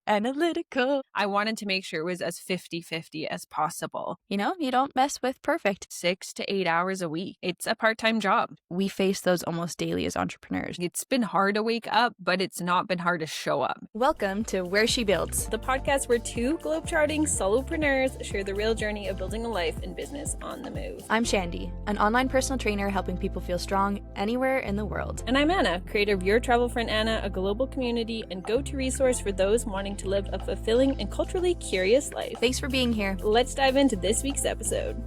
Analytical. I wanted to make sure it was as 50-50 as possible. You know, you don't mess with perfect. 6 to 8 hours a week. It's a part-time job. We face those almost daily as entrepreneurs. It's been hard to wake up, but it's not been hard to show up. Welcome to Where She Builds, the podcast where two globetrotting solopreneurs share the real journey of building a life and business on the move. I'm Shandi, an online personal trainer helping people feel strong anywhere in the world. And I'm Anna, creator of Your Travel Friend Anna, a global community and go-to resource for those wanting to live a fulfilling and culturally curious life. Thanks for being here. Let's dive into this week's episode.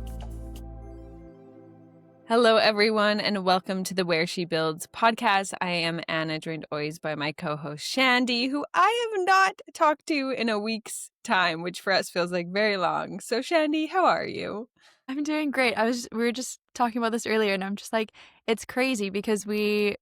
Hello, everyone, and welcome to the Where She Builds podcast. I am Anna, joined always by my co-host Shandi, who I have not talked to in a week's time, which for us feels like very long. So, Shandi, how are you? I'm doing great. We were just talking about this earlier, and I'm just like, it's crazy because we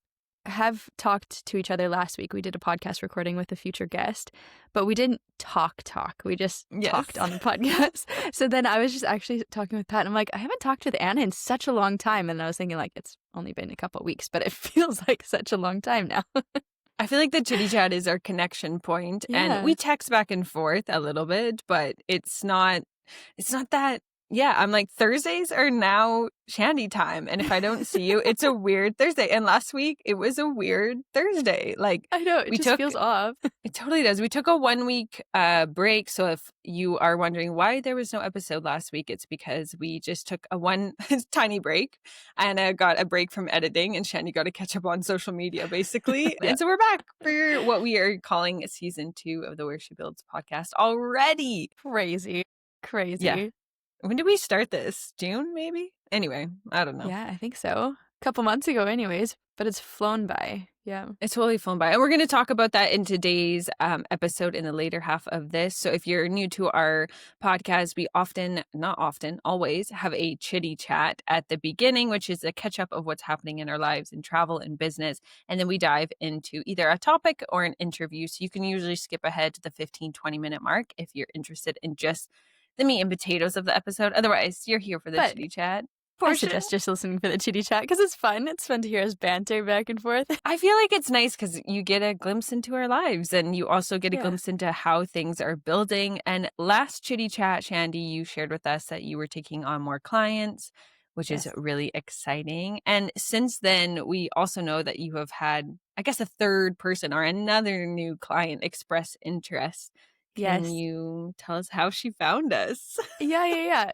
have talked to each other last week. We did a podcast recording with a future guest, but we didn't talk. We just talked on the podcast. So then I was just actually talking with Pat, and I'm like, I haven't talked with Anna in such a long time. And I was thinking, like, it's only been a couple of weeks, but it feels like such a long time now. I feel like the Chitty Chat is our connection point, and we text back and forth a little bit, but it's not that. Yeah, I'm like, Thursdays are now Shandi time. And if I don't see you, it's a weird Thursday. And last week, it was a weird Thursday. Like, I know, it just feels off. It totally does. We took a 1 week break. So if you are wondering why there was no episode last week, it's because we just took a one tiny break. Anna got a break from editing and Shandi got to catch up on social media, basically. And so we're back for what we are calling season 2 of the Where She Builds podcast already. Crazy. Yeah. When did we start this? June, maybe? Anyway, I don't know. Yeah, I think so. A couple months ago anyways, but it's flown by. Yeah. It's totally flown by. And we're going to talk about that in today's episode in the later half of this. So if you're new to our podcast, we always have a Chitty Chat at the beginning, which is a catch up of what's happening in our lives in travel and business. And then we dive into either a topic or an interview. So you can usually skip ahead to the 15-20 minute mark if you're interested in just the meat and potatoes of the episode. Otherwise, you're here for the Chitty Chat. I suggest just listening for the Chitty Chat because it's fun. It's fun to hear us banter back and forth. I feel like it's nice because you get a glimpse into our lives and you also get a glimpse into how things are building. And last Chitty Chat, Shandi, you shared with us that you were taking on more clients, which is really exciting. And since then, we also know that you have had, I guess, a third person or another new client express interest. Can you tell us how she found us? Yeah.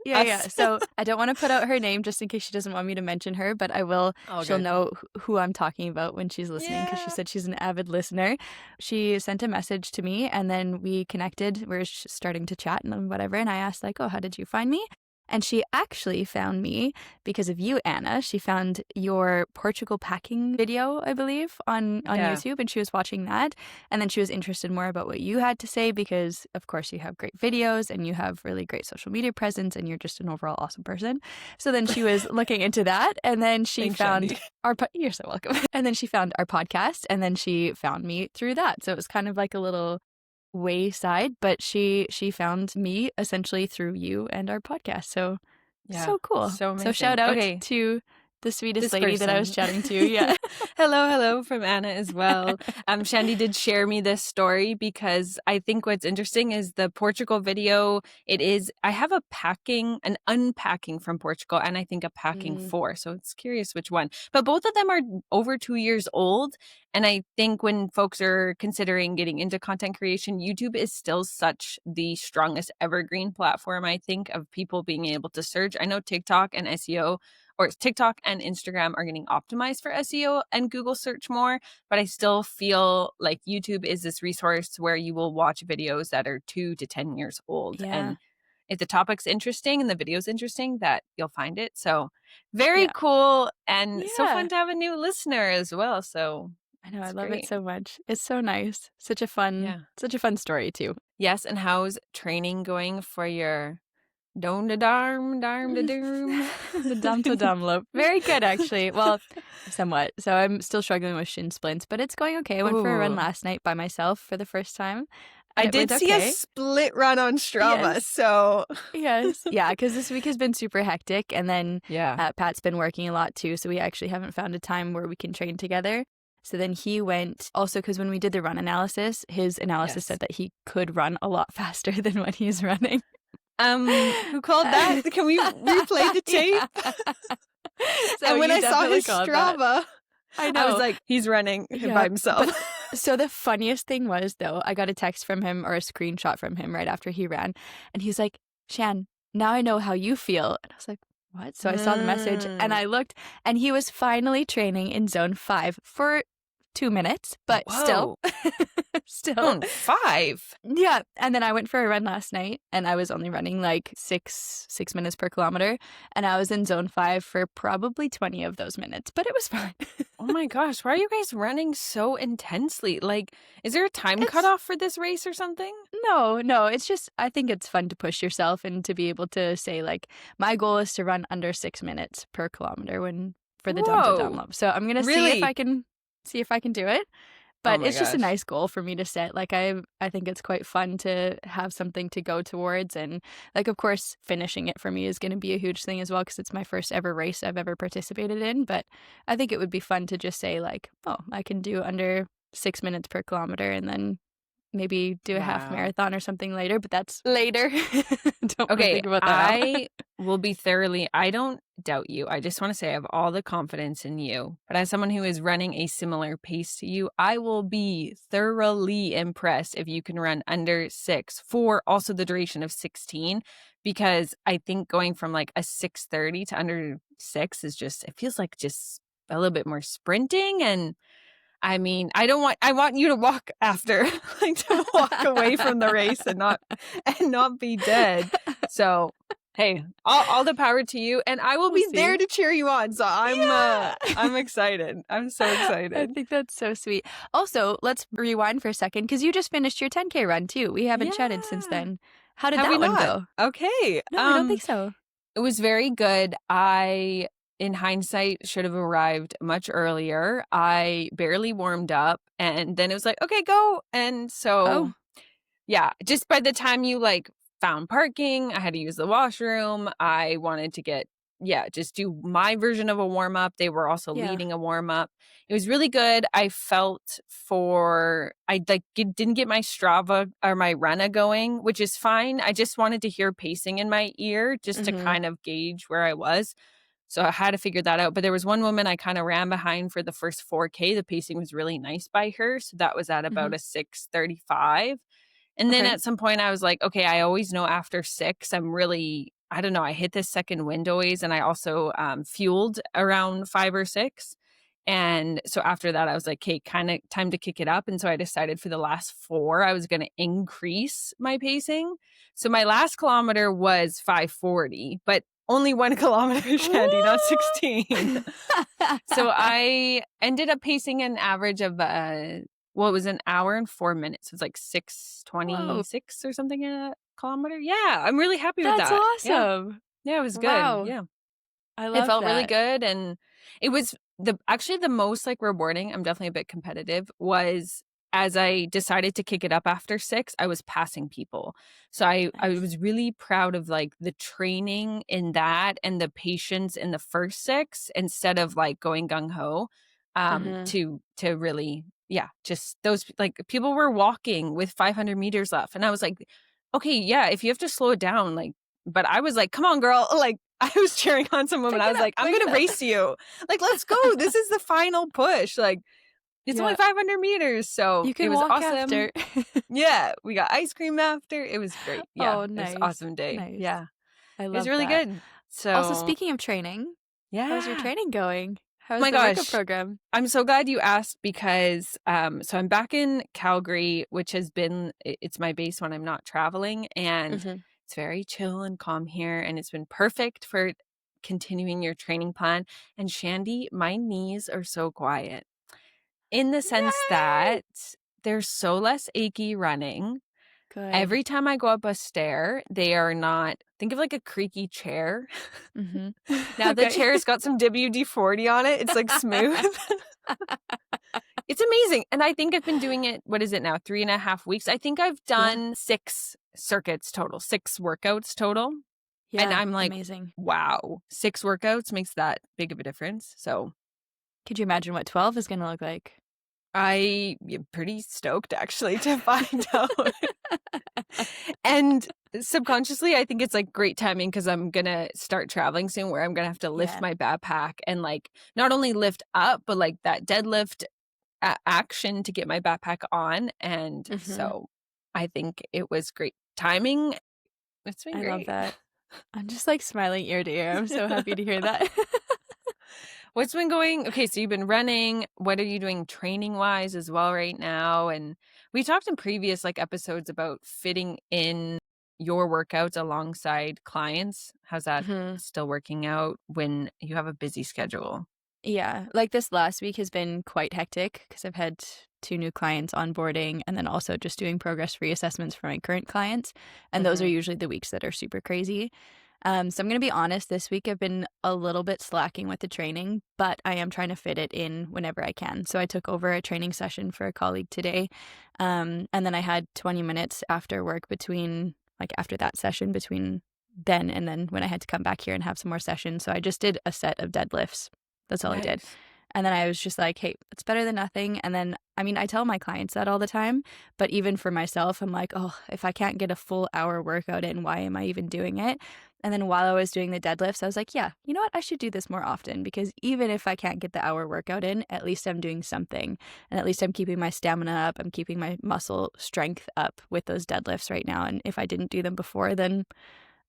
So I don't want to put out her name just in case she doesn't want me to mention her, but I will. She'll know who I'm talking about when she's listening because she said she's an avid listener. She sent a message to me and then we connected. We were starting to chat and whatever. And I asked like, oh, how did you find me? And she actually found me because of you, Anna. She found your Portugal packing video, I believe, on YouTube, and she was watching that. And then she was interested more about what you had to say because, of course, you have great videos and you have really great social media presence and you're just an overall awesome person. So then she was looking into that, and then she found you're so welcome. And then she found our podcast, and then she found me through that. So it was kind of like a little wayside, but she found me essentially through you and our podcast. So cool. So shout out to the sweetest lady that I was chatting to. Yeah. Hello from Anna as well. Shandi did share me this story because I think what's interesting is the Portugal video. I have an unpacking from Portugal and I think a packing for. So it's curious which one. But both of them are over 2 years old. And I think when folks are considering getting into content creation, YouTube is still such the strongest evergreen platform, I think, of people being able to search. I know TikTok and Instagram are getting optimized for SEO and Google search more, but I still feel like YouTube is this resource where you will watch videos that are 2 to 10 years old. Yeah. And if the topic's interesting and the video's interesting, that you'll find it. So very cool and so fun to have a new listener as well. So I know, I love it so much. It's so nice. Such a fun story too. Yes, and how's training going for your dome to darm to doom? The dum to dum lope. Very good, actually. Well, somewhat. So I'm still struggling with shin splints, but it's going okay. I went for a run last night by myself for the first time. I did see a split run on Strava, so... Yes. Yeah, because this week has been super hectic, and then Pat's been working a lot too, so we actually haven't found a time where we can train together. So then he went also because when we did the run analysis, his analysis said that he could run a lot faster than when he's running. Who called that? Can we replay the tape? So and when I saw his Strava, I was like, he's running by himself. So the funniest thing was, though, I got a text from him or a screenshot from him right after he ran. And he's like, Shan, now I know how you feel. And I was like, what? So I saw the message and I looked and he was finally training in zone 5 for 2 minutes, but still. Zone 5? Yeah. And then I went for a run last night and I was only running like 6 minutes per kilometer. And I was in zone 5 for probably 20 of those minutes, but it was fine. Oh my gosh. Why are you guys running so intensely? Like, is there a time cutoff for this race or something? No. It's just, I think it's fun to push yourself and to be able to say, like, my goal is to run under 6 minutes per kilometer for the dump to dunlop. So I'm going to see if I can do it. But it's just a nice goal for me to set. Like, I think it's quite fun to have something to go towards. And, like, of course, finishing it for me is going to be a huge thing as well because it's my first ever race I've ever participated in. But I think it would be fun to just say, like, oh, I can do under 6 minutes per kilometer and then maybe do a half marathon or something later. But that's later. Don't think about that. I will be I don't doubt you. I just want to say I have all the confidence in you. But as someone who is running a similar pace to you, I will be thoroughly impressed if you can run under 6 for also the duration of 16, because I think going from like a 6:30 to under 6 is just, it feels like just a little bit more sprinting. And I mean, I want you to walk after, like to walk away from the race and not be dead. So, hey, all the power to you, and I will be there to cheer you on. So I'm excited. I'm so excited. I think that's so sweet. Also, let's rewind for a second because you just finished your 10K run too. We haven't chatted since then. How did that one go? Okay. No, I don't think so. It was very good. In hindsight, should have arrived much earlier. I barely warmed up and then it was like, okay, go. And so, just by the time you like found parking, I had to use the washroom. I wanted to just do my version of a warm up. They were also leading a warm up. It was really good. I felt didn't get my Strava or my Runna going, which is fine. I just wanted to hear pacing in my ear just to kind of gauge where I was. So I had to figure that out. But there was one woman I kind of ran behind for the first 4K. The pacing was really nice by her. So that was at about a 6:35. And then at some point I was like, okay, I always know after 6, I'm really, I don't know, I hit this second wind always. And I also fueled around 5 or 6. And so after that, I was like, okay, kind of time to kick it up. And so I decided for the last 4, I was going to increase my pacing. So my last kilometer was 5:40, but only 1 kilometer, Shandi, not 16. So I ended up pacing an average of, it was an hour and 4 minutes. It was like 6:26 or something a kilometer. Yeah, I'm really happy with that. That's awesome. Yeah, it was good. Wow. Yeah. I love it felt that. really good. And it was the most like rewarding, I'm definitely a bit competitive, was as I decided to kick it up after 6, I was passing people. So I was really proud of like the training in that and the patience in the first 6 instead of like going gung-ho to really, just those, like people were walking with 500 meters left. And I was like, okay, if you have to slow it down, like, but I was like, come on, girl. Like, I was cheering on some woman. I was like, I'm going to race you. Like, let's go. This is the final push. Like, it's only 500 meters. So you can it was walk awesome. after. We got ice cream after. It was great. Yeah. Oh, nice. It was an awesome day. Nice. Yeah. I love it was really that. good. So also, speaking of training, how's your training going? How's the workout program? I'm so glad you asked because so I'm back in Calgary, which has been, it's my base when I'm not traveling, and it's very chill and calm here, and it's been perfect for continuing your training plan. And Shandi, my knees are so quiet in the sense that they're so less achy running. Good. Every time I go up a stair, they are not, think of like a creaky chair. Now the chair's got some WD-40 on it. It's like smooth. It's amazing. And I think I've been doing it, what is it now, 3.5 weeks? I think I've done 6 circuits total, 6 workouts total. Yeah, and I'm like, amazing. Wow, 6 workouts makes that big of a difference. So could you imagine what 12 is going to look like? I'm pretty stoked actually to find out. And subconsciously, I think it's like great timing because I'm going to start traveling soon where I'm going to have to lift my backpack and like not only lift up, but like that deadlift action to get my backpack on. And so I think it was great timing. It's been great. I love that. I'm just like smiling ear to ear. I'm so happy to hear that. What's been going? Okay, so you've been running. What are you doing training wise as well right now? And we talked in previous like episodes about fitting in your workouts alongside clients. How's that still working out when you have a busy schedule? Yeah, like this last week has been quite hectic because I've had 2 new clients onboarding and then also just doing progress reassessments for my current clients. And those are usually the weeks that are super crazy. So I'm going to be honest, this week I've been a little bit slacking with the training, but I am trying to fit it in whenever I can. So I took over a training session for a colleague today. And then I had 20 minutes after work after that session between then and then when I had to come back here and have some more sessions. So I just did a set of deadlifts. That's all I did. And then I was just like, hey, it's better than nothing. And then, I mean, I tell my clients that all the time, but even for myself, I'm like, oh, if I can't get a full hour workout in, why am I even doing it? And then while I was doing the deadlifts, I was like, yeah, you know what? I should do this more often because even if I can't get the hour workout in, at least I'm doing something. And at least I'm keeping my stamina up. I'm keeping my muscle strength up with those deadlifts right now. And if I didn't do them before, then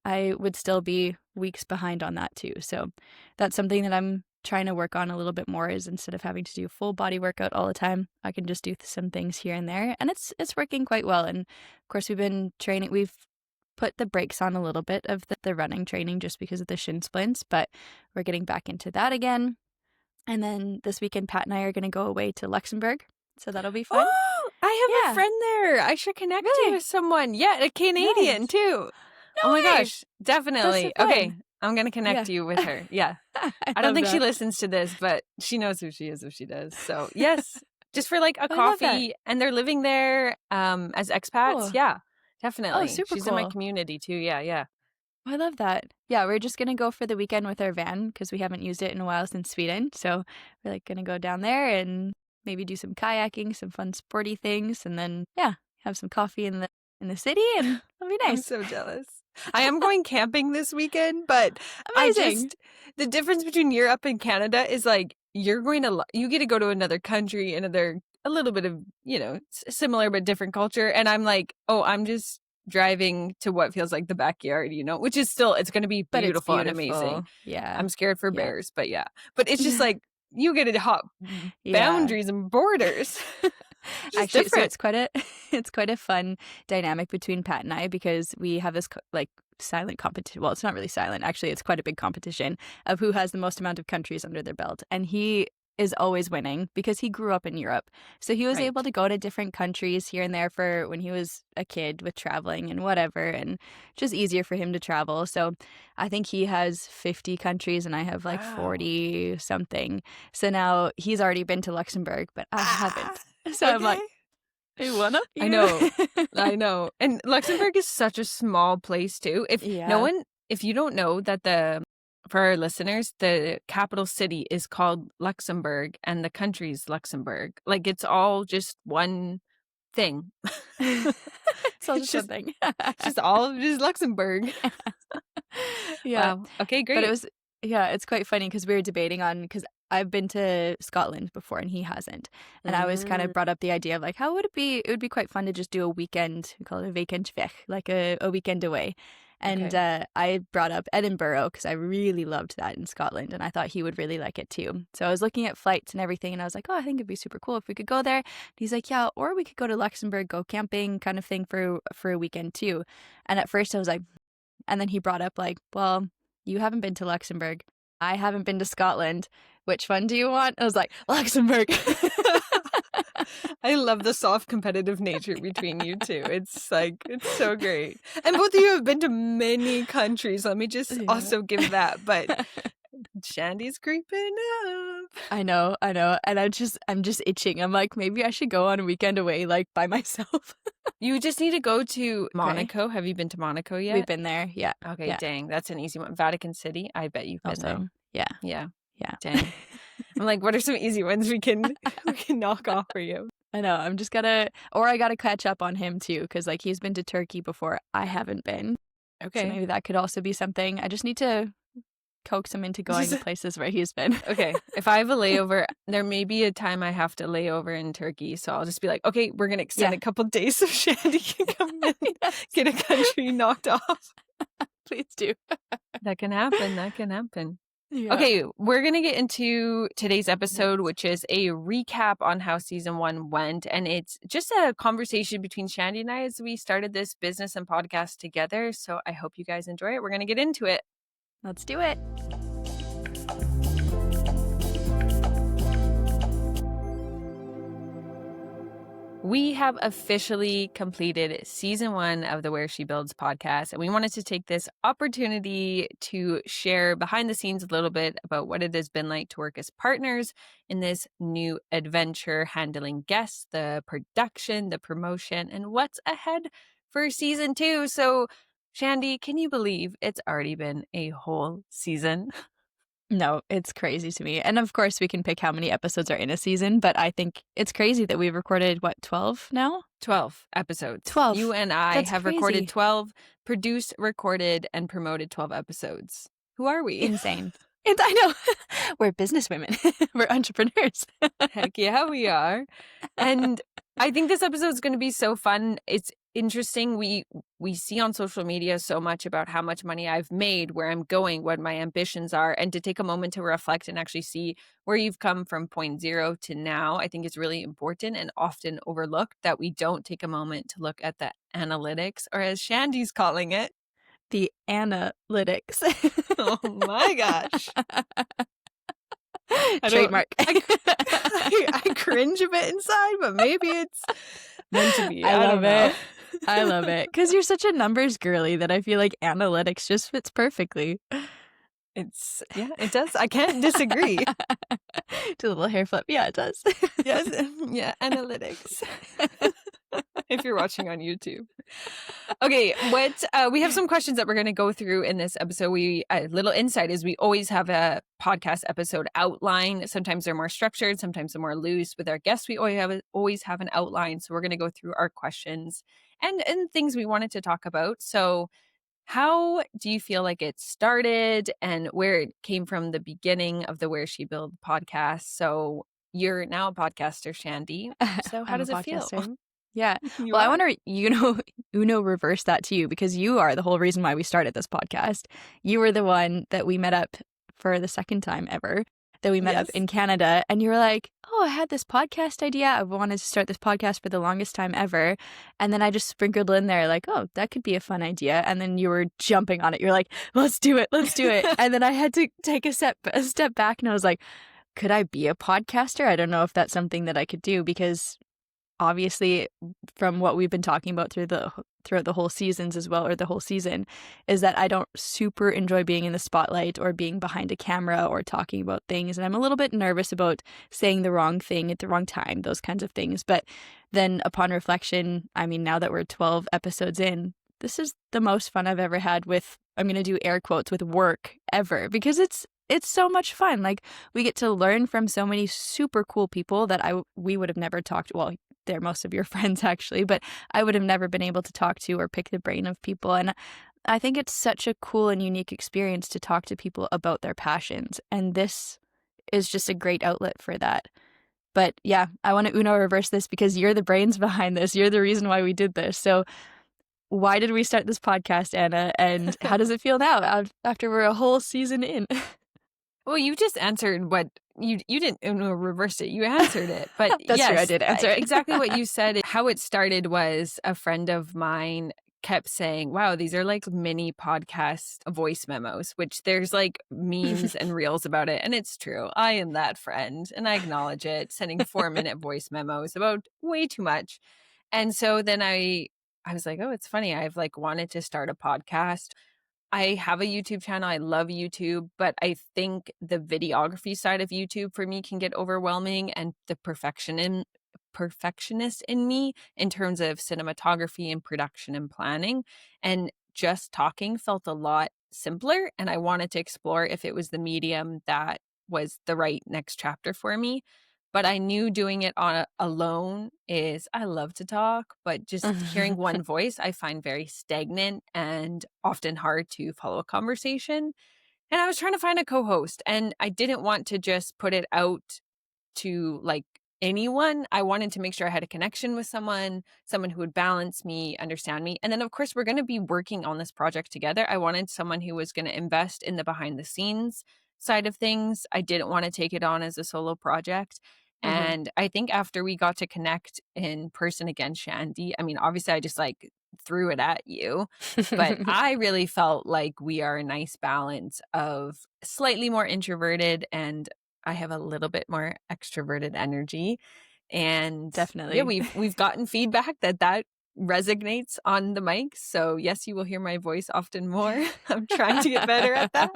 I would still be weeks behind on that too. So that's something that I'm trying to work on a little bit more, is instead of having to do a full body workout all the time, I can just do some things here and there. And it's working quite well. And of course, we've put the brakes on a little bit of the running training just because of the shin splints, but we're getting back into that again. And then this weekend, Pat and I are going to go away to Luxembourg. So that'll be fun. Oh, I have a friend there. I should connect you with someone. Yeah, a Canadian too. No oh way. my gosh, definitely. So okay, I'm going to connect you with her. Yeah. I don't think she listens to this, but she knows who she is if she does. So yes, just for like a coffee, and they're living there as expats. Cool. Yeah, definitely. Oh, super She's cool. in my community too. Yeah. I love that. Yeah, we're just going to go for the weekend with our van because we haven't used it in a while since Sweden. So we're like going to go down there and maybe do some kayaking, some fun sporty things, and then have some coffee in the city, and it'll be nice. I'm so jealous. I am going camping this weekend, but Amazing. The difference between Europe and Canada is like you get to go to another country, a little bit of, similar but different culture. And I'm like, oh, I'm just driving to what feels like the backyard, which is still, it's going to be beautiful and amazing. Yeah. I'm scared for bears, but but it's just like, you get to hop boundaries and borders. Actually, so it's quite a fun dynamic between Pat and I because we have this like silent competition. Well, it's not really silent. Actually, it's quite a big competition of who has the most amount of countries under their belt. And he is always winning because he grew up in Europe. So he was able to go to different countries here and there for when he was a kid with traveling and whatever, and just easier for him to travel. So I think he has 50 countries and I have like 40 something. So now he's already been to Luxembourg, but I haven't. So I'm like, hey, one up you. I know. And Luxembourg is such a small place too. If you don't know that for our listeners, the capital city is called Luxembourg and the country's Luxembourg. Like it's all just one thing. It's all just one thing. It's just all just Luxembourg. Yeah. Wow. Okay, great. But it was, it's quite funny because we were debating because I've been to Scotland before and he hasn't. And I was kind of brought up the idea of like, how would it be? It would be quite fun to just do a weekend, we call it a weekendweg, like a weekend away. And I brought up Edinburgh because I really loved that in Scotland. And I thought he would really like it too. So I was looking at flights and everything. And I was like, oh, I think it'd be super cool if we could go there. And he's like, yeah, or we could go to Luxembourg, go camping kind of thing for a weekend too. And at first I was like, and then he brought up like, well, you haven't been to Luxembourg. I haven't been to Scotland. Which one do you want? I was like, Luxembourg. I love the soft competitive nature between you two. It's so great. And both of you have been to many countries. Let me just also give that. But Shandy's creeping up. I know. And I'm just itching. I'm like, maybe I should go on a weekend away, like by myself. You just need to go to Monaco. Have you been to Monaco yet? We've been there. Yeah. Okay, dang. That's an easy one. Vatican City. I bet you've been there. Yeah. Dang. I'm like, what are some easy ones we can knock off for you? I know. I gotta catch up on him too, because like he's been to Turkey before. I haven't been. Okay. So maybe that could also be something. I just need to coax him into going to places where he's been. Okay. If I have a layover, there may be a time I have to lay over in Turkey. So I'll just be like, okay, we're going to extend a couple days so Shandi can come in, get a country knocked off. Please do. That can happen. Yeah. Okay, we're going to get into today's episode, which is a recap on how season 1 went. And it's just a conversation between Shandi and I as we started this business and podcast together. So I hope you guys enjoy it. We're going to get into it. Let's do it. We have officially completed season 1 of the Where She Builds podcast, and we wanted to take this opportunity to share behind the scenes a little bit about what it has been like to work as partners in this new adventure, handling guests, the production, the promotion, and what's ahead for season 2. So, Shandi, can you believe it's already been a whole season? No, it's crazy to me. And of course, we can pick how many episodes are in a season, but I think it's crazy that we've recorded, 12 now? 12 episodes. 12. You and I That's have crazy. recorded 12, produced, recorded, and promoted 12 episodes. Who are we? Insane. I know. We're businesswomen. We're entrepreneurs. Heck yeah, we are. And I think this episode is going to be so fun. It's interesting. We see on social media so much about how much money I've made, where I'm going, what my ambitions are, and to take a moment to reflect and actually see where you've come from point 0 to now, I think is really important and often overlooked, that we don't take a moment to look at the analytics, or as Shandi's calling it, the anna-lytics. Oh my gosh. Trademark. I cringe a bit inside, but maybe it's meant to be. I love it. I love it. Because you're such a numbers girly that I feel like analytics just fits perfectly. It does. I can't disagree. Do a little hair flip. Yeah, it does. Yes. Yeah, analytics. If you're watching on YouTube. Okay, we have some questions that we're going to go through in this episode. A little insight is we always have a podcast episode outline. Sometimes they're more structured, sometimes they're more loose. With our guests, we always have an outline. So we're going to go through our questions and things we wanted to talk about. So how do you feel like it started and where it came from, the beginning of the Where She Build podcast? So you're now a podcaster, Shandi. So how does it feel? Yeah. Well, I want to, Uno reverse that to you, because you are the whole reason why we started this podcast. You were the one that we met up for the second time ever, that we met up in Canada. And you were like, oh, I had this podcast idea. I wanted to start this podcast for the longest time ever. And then I just sprinkled in there like, oh, that could be a fun idea. And then you were jumping on it. You're like, let's do it. And then I had to take a step back, and I was like, could I be a podcaster? I don't know if that's something that I could do, because obviously from what we've been talking about throughout the whole seasons as well, or the whole season, is that I don't super enjoy being in the spotlight or being behind a camera or talking about things. And I'm a little bit nervous about saying the wrong thing at the wrong time, those kinds of things. But then upon reflection, I mean, now that we're 12 episodes in, this is the most fun I've ever had with, I'm going to do air quotes, with work ever, because it's so much fun. Like, we get to learn from so many super cool people that we would have never talked to. Well, they're most of your friends actually, but I would have never been able to talk to or pick the brain of people. And I think it's such a cool and unique experience to talk to people about their passions. And this is just a great outlet for that. But yeah, I want to Uno reverse this, because you're the brains behind this. You're the reason why we did this. So why did we start this podcast, Anna? And how does it feel now after we're a whole season in? Well, you just answered what you didn't reverse it. You answered it. But That's yes, true, I did answer it. Exactly what you said. How it started was a friend of mine kept saying, wow, these are like mini podcast voice memos, which there's like memes and reels about it. And it's true. I am that friend, and I acknowledge it, sending 4-minute voice memos about way too much. And so then I was like, oh, it's funny. I've like wanted to start a podcast. I have a YouTube channel. I love YouTube, but I think the videography side of YouTube for me can get overwhelming, and the perfectionist in me in terms of cinematography and production and planning. And just talking felt a lot simpler, and I wanted to explore if it was the medium that was the right next chapter for me. But I knew doing it on alone is, I love to talk, but just hearing one voice, I find very stagnant and often hard to follow a conversation. And I was trying to find a co-host, and I didn't want to just put it out to like anyone. I wanted to make sure I had a connection with someone who would balance me, understand me. And then of course we're going to be working on this project together. I wanted someone who was going to invest in the behind the scenes side of things. I didn't want to take it on as a solo project. And I think after we got to connect in person again, Shandi, I mean, obviously I just like threw it at you, but I really felt like we are a nice balance of slightly more introverted, and I have a little bit more extroverted energy. And definitely, yeah, we've gotten feedback that resonates on the mic. So yes, you will hear my voice often more. I'm trying to get better at that.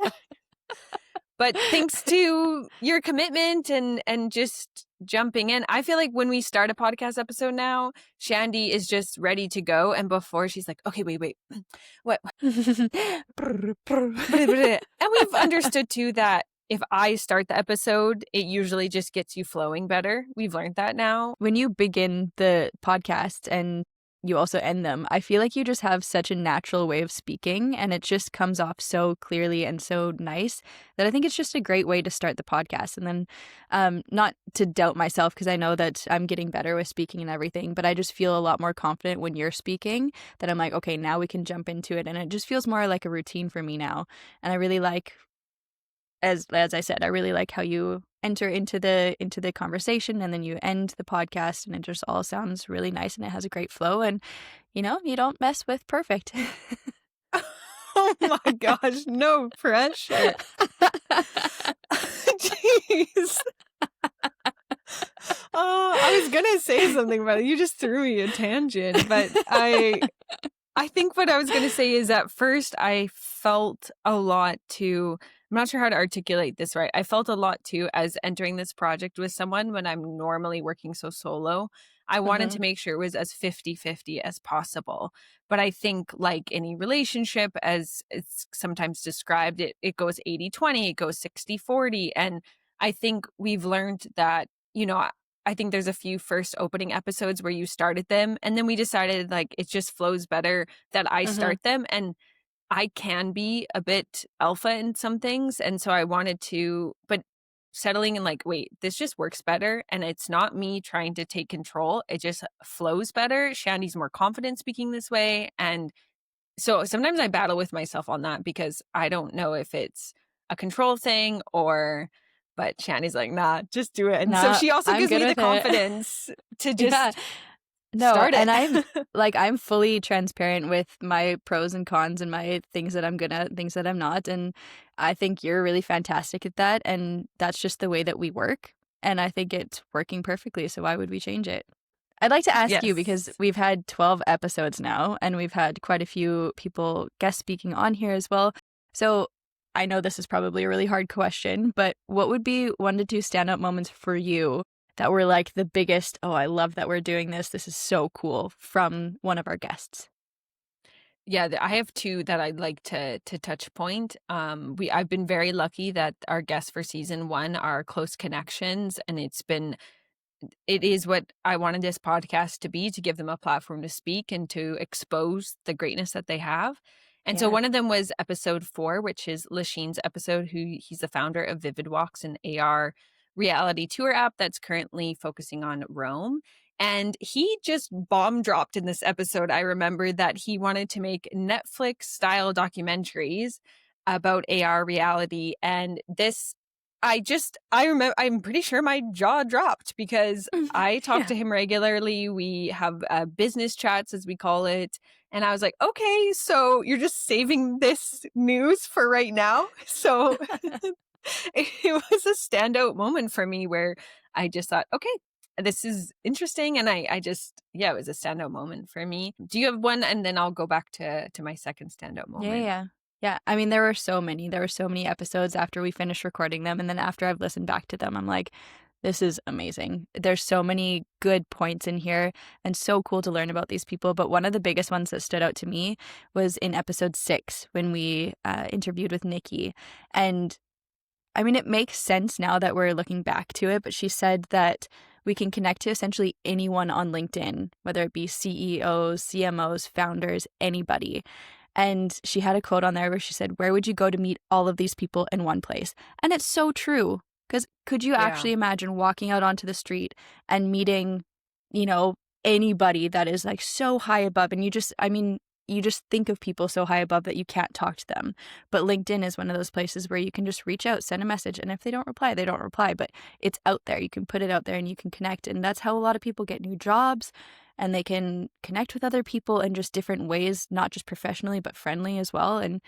But thanks to your commitment and just jumping in, I feel like when we start a podcast episode now, Shandi is just ready to go. And before, she's like, okay, wait, what? And we've understood too that if I start the episode, it usually just gets you flowing better. We've learned that now. When you begin the podcast and you also end them, I feel like you just have such a natural way of speaking, and it just comes off so clearly and so nice that I think it's just a great way to start the podcast. And then not to doubt myself, because I know that I'm getting better with speaking and everything, but I just feel a lot more confident when you're speaking, that I'm like, okay, now we can jump into it. And it just feels more like a routine for me now. And I really like, as I said, I really like how you enter into the conversation and then you end the podcast, and it just all sounds really nice and it has a great flow, and you don't mess with perfect. Oh my gosh, no pressure. Jeez. Oh, I was gonna say something, but you just threw me a tangent. But I think what I was gonna say is, at first I felt a lot too, I'm not sure how to articulate this right. I felt a lot too as entering this project with someone when I'm normally working so solo. I wanted to make sure it was as 50-50 as possible. But I think, like any relationship, as it's sometimes described, it goes 80-20, it goes 60-40. And I think we've learned that, I think there's a few first opening episodes where you started them, and then we decided like it just flows better that I start them. And I can be a bit alpha in some things. And so I wanted to, but settling in like, wait, this just works better. And it's not me trying to take control. It just flows better. Shandy's more confident speaking this way. And so sometimes I battle with myself on that, because I don't know if it's a control thing but Shandy's like, nah, just do it. And so she also gives me the confidence to just start it. And I'm fully transparent with my pros and cons and my things that I'm good at, things that I'm not. And I think you're really fantastic at that. And that's just the way that we work. And I think it's working perfectly. So why would we change it? I'd like to ask you, because we've had 12 episodes now, and we've had quite a few people guest speaking on here as well. So I know this is probably a really hard question, but what would be 1 to 2 standout moments for you that were like the biggest, oh, I love that we're doing this, this is so cool, from one of our guests? Yeah, I have 2 that I'd like to touch point. I've been very lucky that our guests for season 1 are close connections, and it is what I wanted this podcast to be, to give them a platform to speak and to expose the greatness that they have. And so one of them was episode 4, which is Lasheen's episode, he's the founder of Vivid Walks, an AR reality tour app that's currently focusing on Rome. And he just bomb dropped in this episode. I remember that he wanted to make Netflix style documentaries about AR reality. And this, I remember, I'm pretty sure my jaw dropped, because I talk to him regularly. We have business chats, as we call it. And I was like, okay, so you're just saving this news for right now? So it was a standout moment for me, where I just thought, okay, this is interesting. And it was a standout moment for me. Do you have one? And then I'll go back to my second standout moment. Yeah. I mean, there were so many episodes after we finished recording them. And then after I've listened back to them, I'm like, this is amazing. There's so many good points in here and so cool to learn about these people. But one of the biggest ones that stood out to me was in episode 6, when we interviewed with Nikki. And I mean, it makes sense now that we're looking back to it, but she said that we can connect to essentially anyone on LinkedIn, whether it be CEOs, CMOs, founders, anybody. And she had a quote on there where she said, "Where would you go to meet all of these people in one place?" And it's so true. Because could you actually imagine walking out onto the street and meeting, you know, anybody that is like so high above, and you just think of people so high above that you can't talk to them. But LinkedIn is one of those places where you can just reach out, send a message, and if they don't reply, they don't reply. But it's out there. You can put it out there and you can connect. And that's how a lot of people get new jobs, and they can connect with other people in just different ways, not just professionally, but friendly as well. And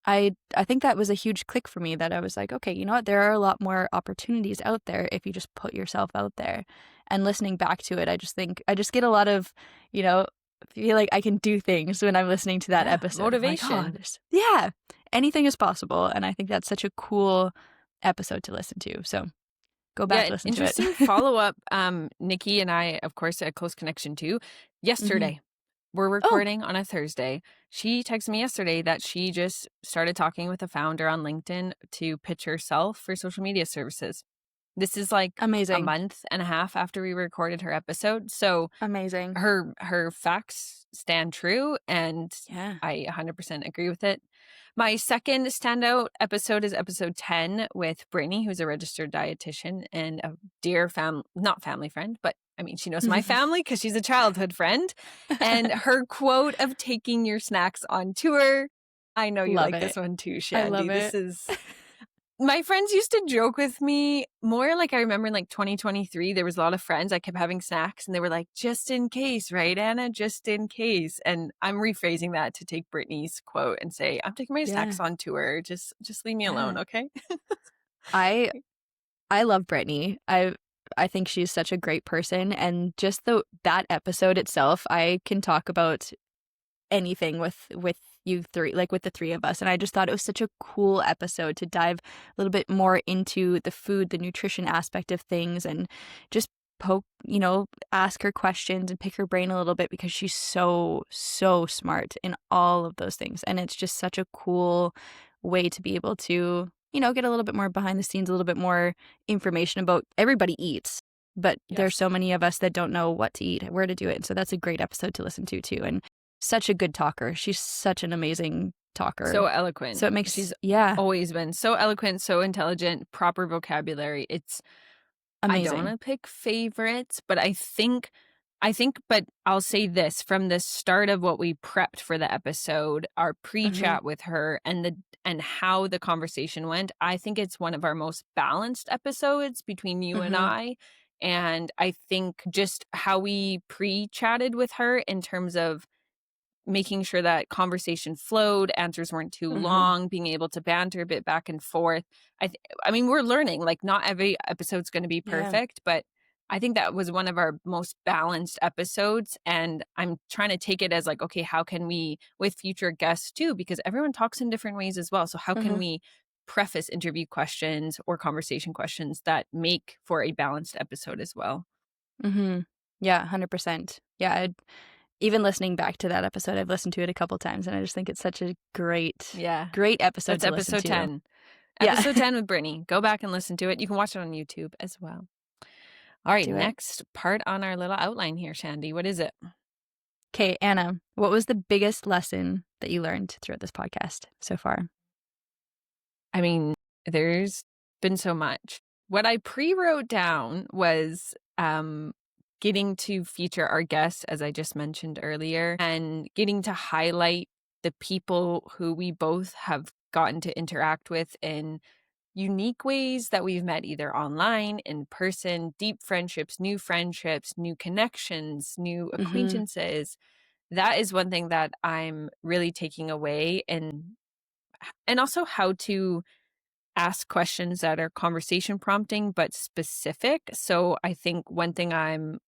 I think that was a huge click for me, that I was like, okay, you know what? There are a lot more opportunities out there if you just put yourself out there. And listening back to it, I just get a lot of, you know, feel like I can do things when I'm listening to that episode. Motivation. Like, anything is possible. And I think that's such a cool episode to listen to. So go back, listen to it. Interesting follow-up. Nikki and I, of course, a close connection too. Yesterday, we're recording on a Thursday. She texted me yesterday that she just started talking with a founder on LinkedIn to pitch herself for social media services. This is like amazing. A month and a half after we recorded her episode. So amazing. Her facts stand true, and I 100% agree with it. My second standout episode is episode 10 with Brittany, who's a registered dietitian and a dear not family friend, but I mean, she knows my family because she's a childhood friend. And her quote of taking your snacks on tour. I know you like this one too, Shandi. I love it. This is... My friends used to joke with me more, like I remember in like 2023, there was a lot of friends. I kept having snacks and they were like, just in case, right, Anna? Just in case. And I'm rephrasing that to take Brittany's quote and say, I'm taking my snacks on tour. Just leave me alone, okay? I love Brittany. I think she's such a great person. And just that episode itself, I can talk about anything with you three, like with the three of us. And I just thought it was such a cool episode to dive a little bit more into the food, the nutrition aspect of things, and just ask her questions and pick her brain a little bit, because she's so smart in all of those things. And it's just such a cool way to be able to, get a little bit more behind the scenes, a little bit more information about everybody eats. But there's so many of us that don't know what to eat, where to do it. And so that's a great episode to listen to too. And such a good talker. She's such an amazing talker. So eloquent. So it makes she's always been so eloquent, so intelligent, proper vocabulary. It's amazing. I don't want to pick favorites, but I think, but I'll say this, from the start of what we prepped for the episode, our pre-chat with her and how the conversation went, I think it's one of our most balanced episodes between you and I. And I think just how we pre-chatted with her in terms of making sure that conversation flowed, answers weren't too long, being able to banter a bit back and forth. I mean, we're learning, like not every episode's going to be perfect, but I think that was one of our most balanced episodes. And I'm trying to take it as like, okay, how can we, with future guests too, because everyone talks in different ways as well. So how can we preface interview questions or conversation questions that make for a balanced episode as well? Yeah, 100%. Yeah, even listening back to that episode, I've listened to it a couple times, and I just think it's such a great episode. That's episode 10. Episode 10 with Brittany. Go back and listen to it. You can watch it on YouTube as well. All right, next part on our little outline here, Shandi. What is it? Okay, Anna, what was the biggest lesson that you learned throughout this podcast so far? I mean, there's been so much. What I pre-wrote down was getting to feature our guests, as I just mentioned earlier, and getting to highlight the people who we both have gotten to interact with in unique ways that we've met either online, in person, deep friendships, new connections, new acquaintances. That is one thing that I'm really taking away, and also how to ask questions that are conversation prompting but specific. So I think one thing I'm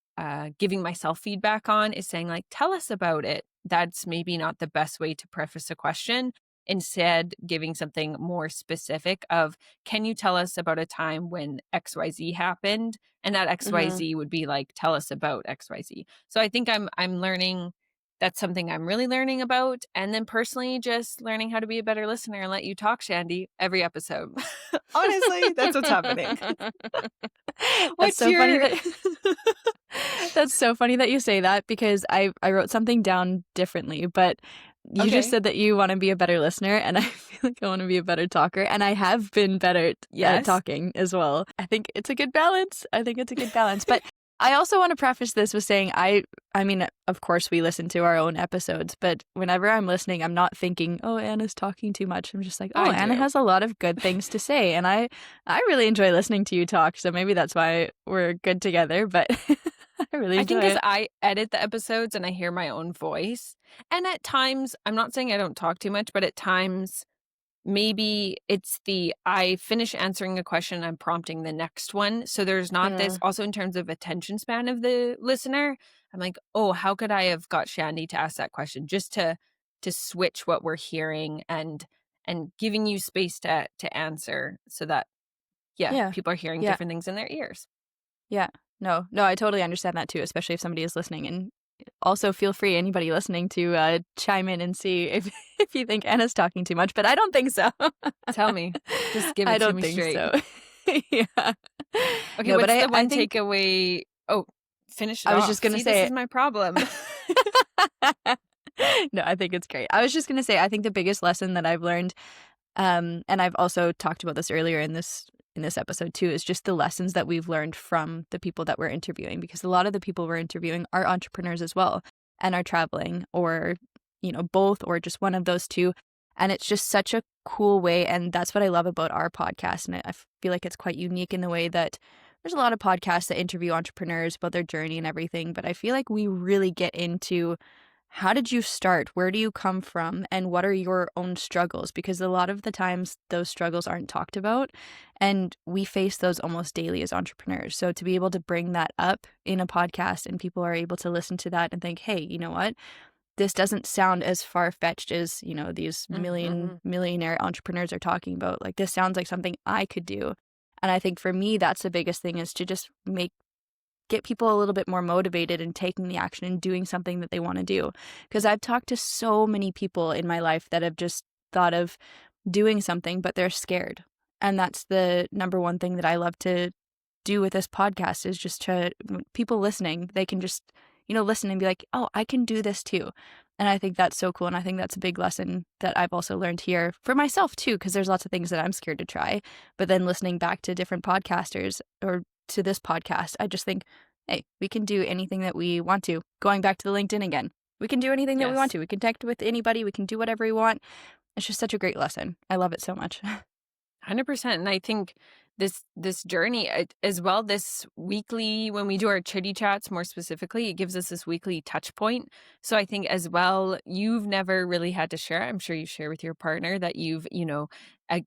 giving myself feedback on is saying, like, tell us about it. That's maybe not the best way to preface a question. Instead, giving something more specific of, can you tell us about a time when XYZ happened? And that XYZ would be like, tell us about XYZ. So I think I'm learning that's something I'm really learning about. And then personally, just learning how to be a better listener and let you talk, Shandi, every episode. Honestly, that's what's happening. That's so funny that you say that, because I wrote something down differently, but you just said that you want to be a better listener, and I feel like I want to be a better talker, and I have been better at talking as well. I think it's a good balance. But I also want to preface this with saying I mean, of course we listen to our own episodes, but whenever I'm listening, I'm not thinking, oh, Anna's talking too much. I'm just like, oh, Anna has a lot of good things to say, and I really enjoy listening to you talk, so maybe that's why we're good together, but I really enjoy it. I think as I edit the episodes and I hear my own voice, and at times, I'm not saying I don't talk too much, but at times maybe it's I finish answering a question, I'm prompting the next one. So there's not this, also in terms of attention span of the listener, I'm like, oh, how could I have got Shandi to ask that question, just to switch what we're hearing and giving you space to answer, so that people are hearing different things in their ears. Yeah. No, I totally understand that too, especially if somebody is listening. And also feel free, anybody listening, to chime in and see if you think Anna's talking too much, but I don't think so. Tell me. Just give it to me straight. I don't think so. Yeah. Okay, what's the one takeaway? Oh, finish it off. I was just going to say, this is my problem. No, I think it's great. I was just going to say, I think the biggest lesson that I've learned, and I've also talked about this earlier in this episode too, is just the lessons that we've learned from the people that we're interviewing, because a lot of the people we're interviewing are entrepreneurs as well and are traveling, or both, or just one of those two. And it's just such a cool way, and that's what I love about our podcast. And I feel like it's quite unique in the way that there's a lot of podcasts that interview entrepreneurs about their journey and everything, but I feel like we really get into how did you start? Where do you come from? And what are your own struggles? Because a lot of the times those struggles aren't talked about, and we face those almost daily as entrepreneurs. So to be able to bring that up in a podcast, and people are able to listen to that and think, hey, you know what? This doesn't sound as far-fetched as, these millionaire entrepreneurs are talking about. Like, this sounds like something I could do. And I think for me, that's the biggest thing, is to just get people a little bit more motivated and taking the action and doing something that they want to do. Because I've talked to so many people in my life that have just thought of doing something, but they're scared. And that's the number one thing that I love to do with this podcast, is just to people listening, they can just, listen and be like, oh, I can do this too. And I think that's so cool. And I think that's a big lesson that I've also learned here for myself too, because there's lots of things that I'm scared to try. But then listening back to different podcasters or to this podcast, I just think, hey, we can do anything that we want to. Going back to the LinkedIn again, we can do anything that we want to. We can connect with anybody. We can do whatever we want. It's just such a great lesson. I love it so much. 100%. And I think this journey as well, this weekly, when we do our Chitty Chats more specifically, it gives us this weekly touch point. So I think as well, you've never really had to share. I'm sure you share with your partner that you've,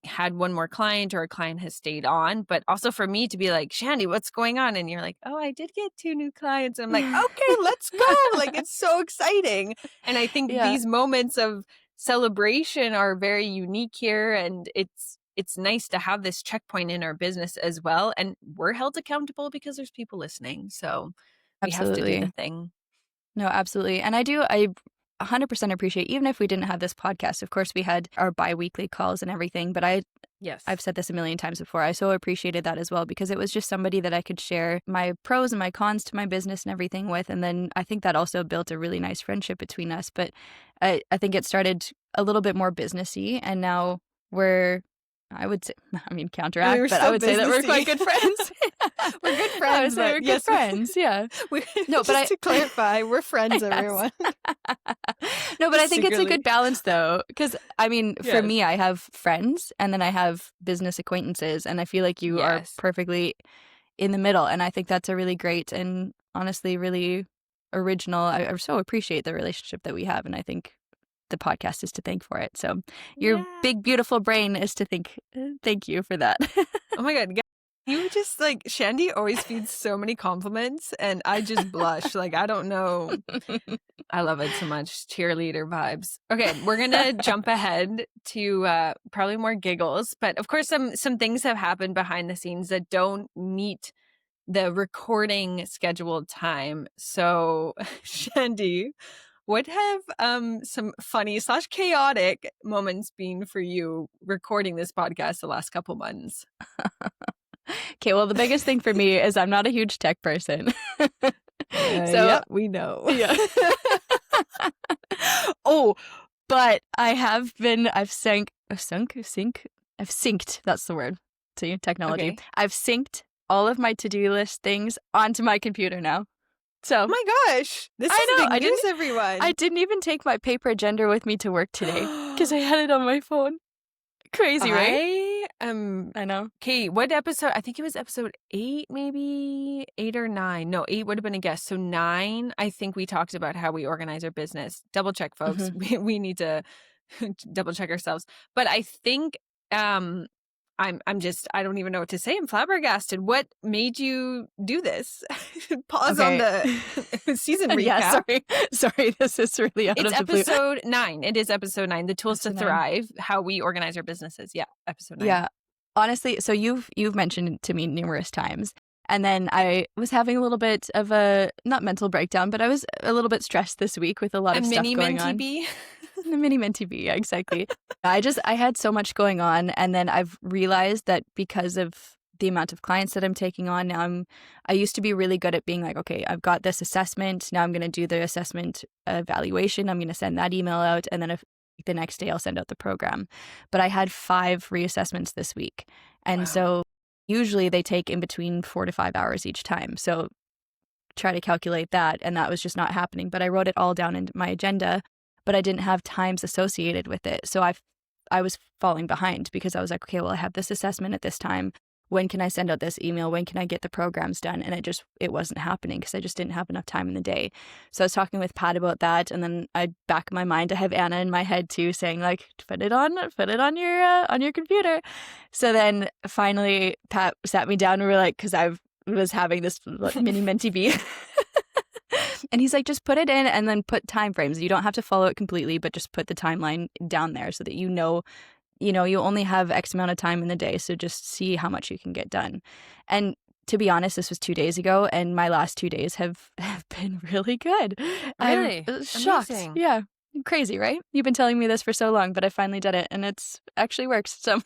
had one more client, or a client has stayed on. But also for me to be like, Shandi, what's going on? And you're like, oh, I did get 2 new clients. And I'm like, okay, let's go. Like, it's so exciting. And I think these moments of celebration are very unique here. And it's nice to have this checkpoint in our business as well. And we're held accountable because there's people listening. So we have to do the thing. No, absolutely. And I 100% appreciate, even if we didn't have this podcast, of course we had our biweekly calls and everything, but I've said this a million times before, I so appreciated that as well, because it was just somebody that I could share my pros and my cons to my business and everything with. And then I think that also built a really nice friendship between us. But I think it started a little bit more businessy, and now we're, I would say, counteract, but I would say that we're quite good friends. We're good friends. I would say we're good friends, yeah. To clarify, we're friends, everyone. No, but I think it's a good balance, though, because, for me, I have friends, and then I have business acquaintances, and I feel like you are perfectly in the middle, and I think that's a really great and honestly really original. I so appreciate the relationship that we have, and I think the podcast is to thank for it. So your big, beautiful brain is to thank you for that. Oh my God. You just Shandi always feeds so many compliments, and I just blush. I don't know. I love it so much. Cheerleader vibes. Okay, we're going to jump ahead to probably more giggles. But of course, some things have happened behind the scenes that don't meet the recording scheduled time. So, Shandi, What have some funny / chaotic moments been for you recording this podcast the last couple months? Okay, well, the biggest thing for me is I'm not a huge tech person. Yeah, we know. Yeah. Oh, but I've synced, that's the word. See, technology. Okay. I've synced all of my to-do list things onto my computer now. So, oh my gosh, this is big news, everyone. I didn't even take my paper agenda with me to work today because I had it on my phone. Crazy, right? I know. Okay, what episode? I think it was episode 8, maybe 8 or 9. No, 8 would have been a guess. So 9, I think we talked about how we organize our business. Double check, folks. Mm-hmm. We need to double check ourselves. But I think I'm just, I don't even know what to say. I'm flabbergasted. What made you do this? Pause on the season recap. Yeah, sorry. This is really out of the blue. It's episode 9. It is episode 9. The tools to thrive, how we organize our businesses. Yeah, episode 9. Yeah, honestly, so you've mentioned it to me numerous times, and then I was having a little bit of a not mental breakdown, but I was a little bit stressed this week with a lot of stuff going on. The mini mentee bee, yeah, exactly. I had so much going on, and then I've realized that because of the amount of clients that I'm taking on now, I used to be really good at being like, okay, I've got this assessment. Now I'm going to do the assessment evaluation. I'm going to send that email out, and then the next day I'll send out the program. But I had 5 reassessments this week, and so usually they take in between 4 to 5 hours each time. So try to calculate that, and that was just not happening. But I wrote it all down in my agenda, but I didn't have times associated with it. So I was falling behind because I was like, okay, well, I have this assessment at this time. When can I send out this email? When can I get the programs done? And it wasn't happening because I just didn't have enough time in the day. So I was talking with Pat about that, and then back in my mind, I have Anna in my head too, saying like, put it on your computer. So then finally, Pat sat me down, and we were like, because I was having this mini mentee bee. And he's like, just put it in and then put time frames. You don't have to follow it completely, but just put the timeline down there so that you know, you only have X amount of time in the day. So just see how much you can get done. And to be honest, this was 2 days ago, and my last 2 days have been really good. Really? I'm shocked. Amazing. Yeah. Crazy, right? You've been telling me this for so long, but I finally did it, and it's actually works. So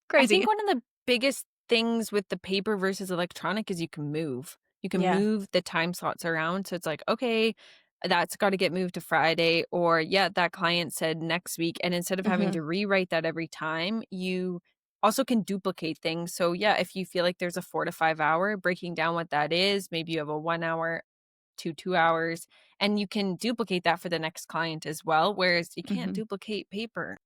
crazy. I think one of the biggest things with the paper versus electronic is you can move. You can move the time slots around. So it's like, okay, that's got to get moved to Friday, or that client said next week. And instead of having to rewrite that every time, you also can duplicate things. So if you feel like there's a 4 to 5 hour, breaking down what that is, maybe you have a 1 hour to 2 hours, and you can duplicate that for the next client as well. Whereas you can't duplicate paper.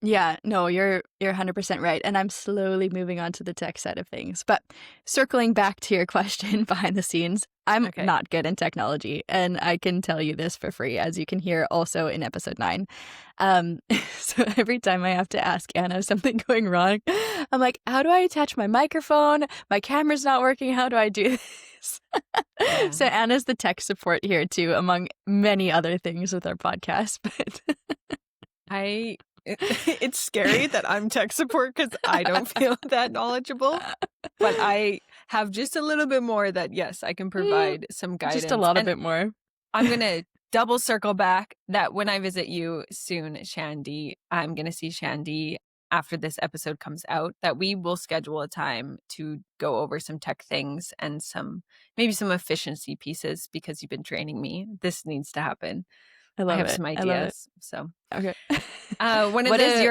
Yeah, no, you're 100% right. And I'm slowly moving on to the tech side of things. But circling back to your question behind the scenes, I'm not good in technology. And I can tell you this for free, as you can hear also in episode 9. So every time I have to ask Anna if something going wrong, I'm like, how do I attach my microphone? My camera's not working. How do I do this? So Anna's the tech support here too, among many other things with our podcast. But it's scary that I'm tech support because I don't feel that knowledgeable, but I have just a little bit more that, yes, I can provide some guidance. Just a lot of bit more. I'm going to double circle back that when I visit you soon, Shandi, I'm going to see Shandi after this episode comes out, that we will schedule a time to go over some tech things and maybe some efficiency pieces, because you've been training me. This needs to happen. I have some ideas. So okay. What is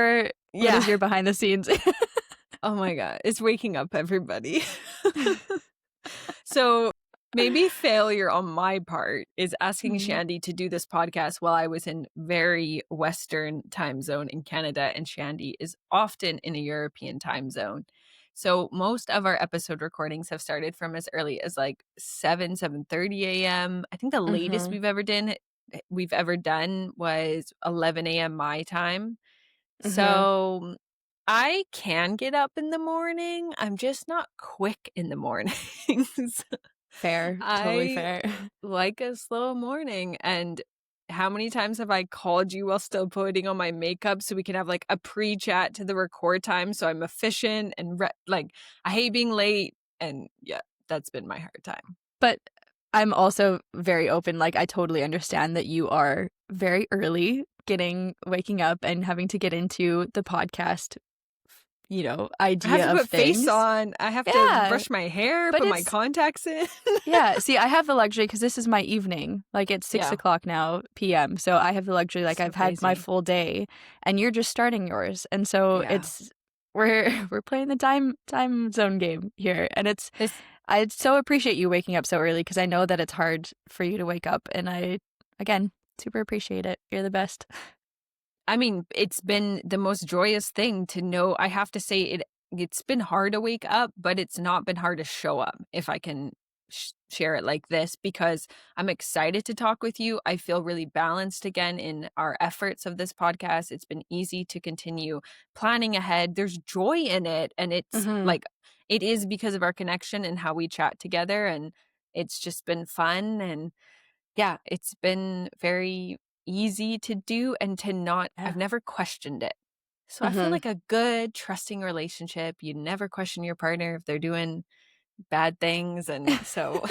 your behind the scenes? Oh my God, it's waking up everybody. So maybe failure on my part is asking Shandi to do this podcast while I was in very Western time zone in Canada, and Shandi is often in a European time zone. So most of our episode recordings have started from as early as like 7:30 a.m. I think the latest we've ever done was 11 a.m. my time. So I can get up in the morning. I'm just not quick in the mornings. Fair. Totally fair. Like a slow morning. And how many times have I called you while still putting on my makeup so we can have like a pre-chat to the record time so I'm efficient and I hate being late. And that's been my hard time. But I'm also very open. Like, I totally understand that you are very early waking up and having to get into the podcast, I have idea to of put face things. on. I have to Yeah, brush my hair, but put my contacts in. yeah. See, I have the luxury because this is my evening. Like, it's 6:00 now p.m. So I have the luxury. Like, So I've had my crazy. full day, and you're just starting yours. And so we're playing the time zone game here, and I so appreciate you waking up so early because I know that it's hard for you to wake up, and I again super appreciate it. You're the best. I mean, it's been the most joyous thing to know. I have to say it's been hard to wake up, but it's not been hard to show up, if I can share it like this, because I'm excited to talk with you. I feel really balanced again in our efforts of this podcast. It's been easy to continue planning ahead. There's joy in it, and it's like it is because of our connection and how we chat together, and it's just been fun. And yeah, it's been very easy to do and to not, I've never questioned it. So I feel like a good, trusting relationship. You never question your partner if they're doing bad things. And so,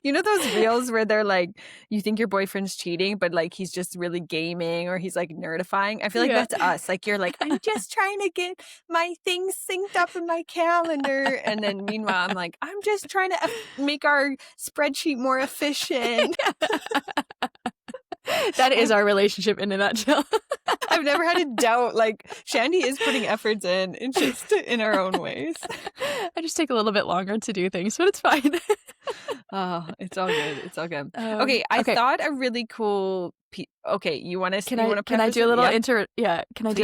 those reels where they're like, you think your boyfriend's cheating, but like he's just really gaming or he's like nerdifying. I feel like that's us. Like you're like, I'm just trying to get my things synced up in my calendar. And then meanwhile, I'm like, I'm just trying to make our spreadsheet more efficient. That is our relationship in a nutshell. I've never had a doubt. Like Shandi is putting efforts in, and just in our own ways. I just take a little bit longer to do things, but it's fine. Oh, it's all good. It's all good. Okay, I thought a really cool. Okay, you want to? Can I do a little Can I do a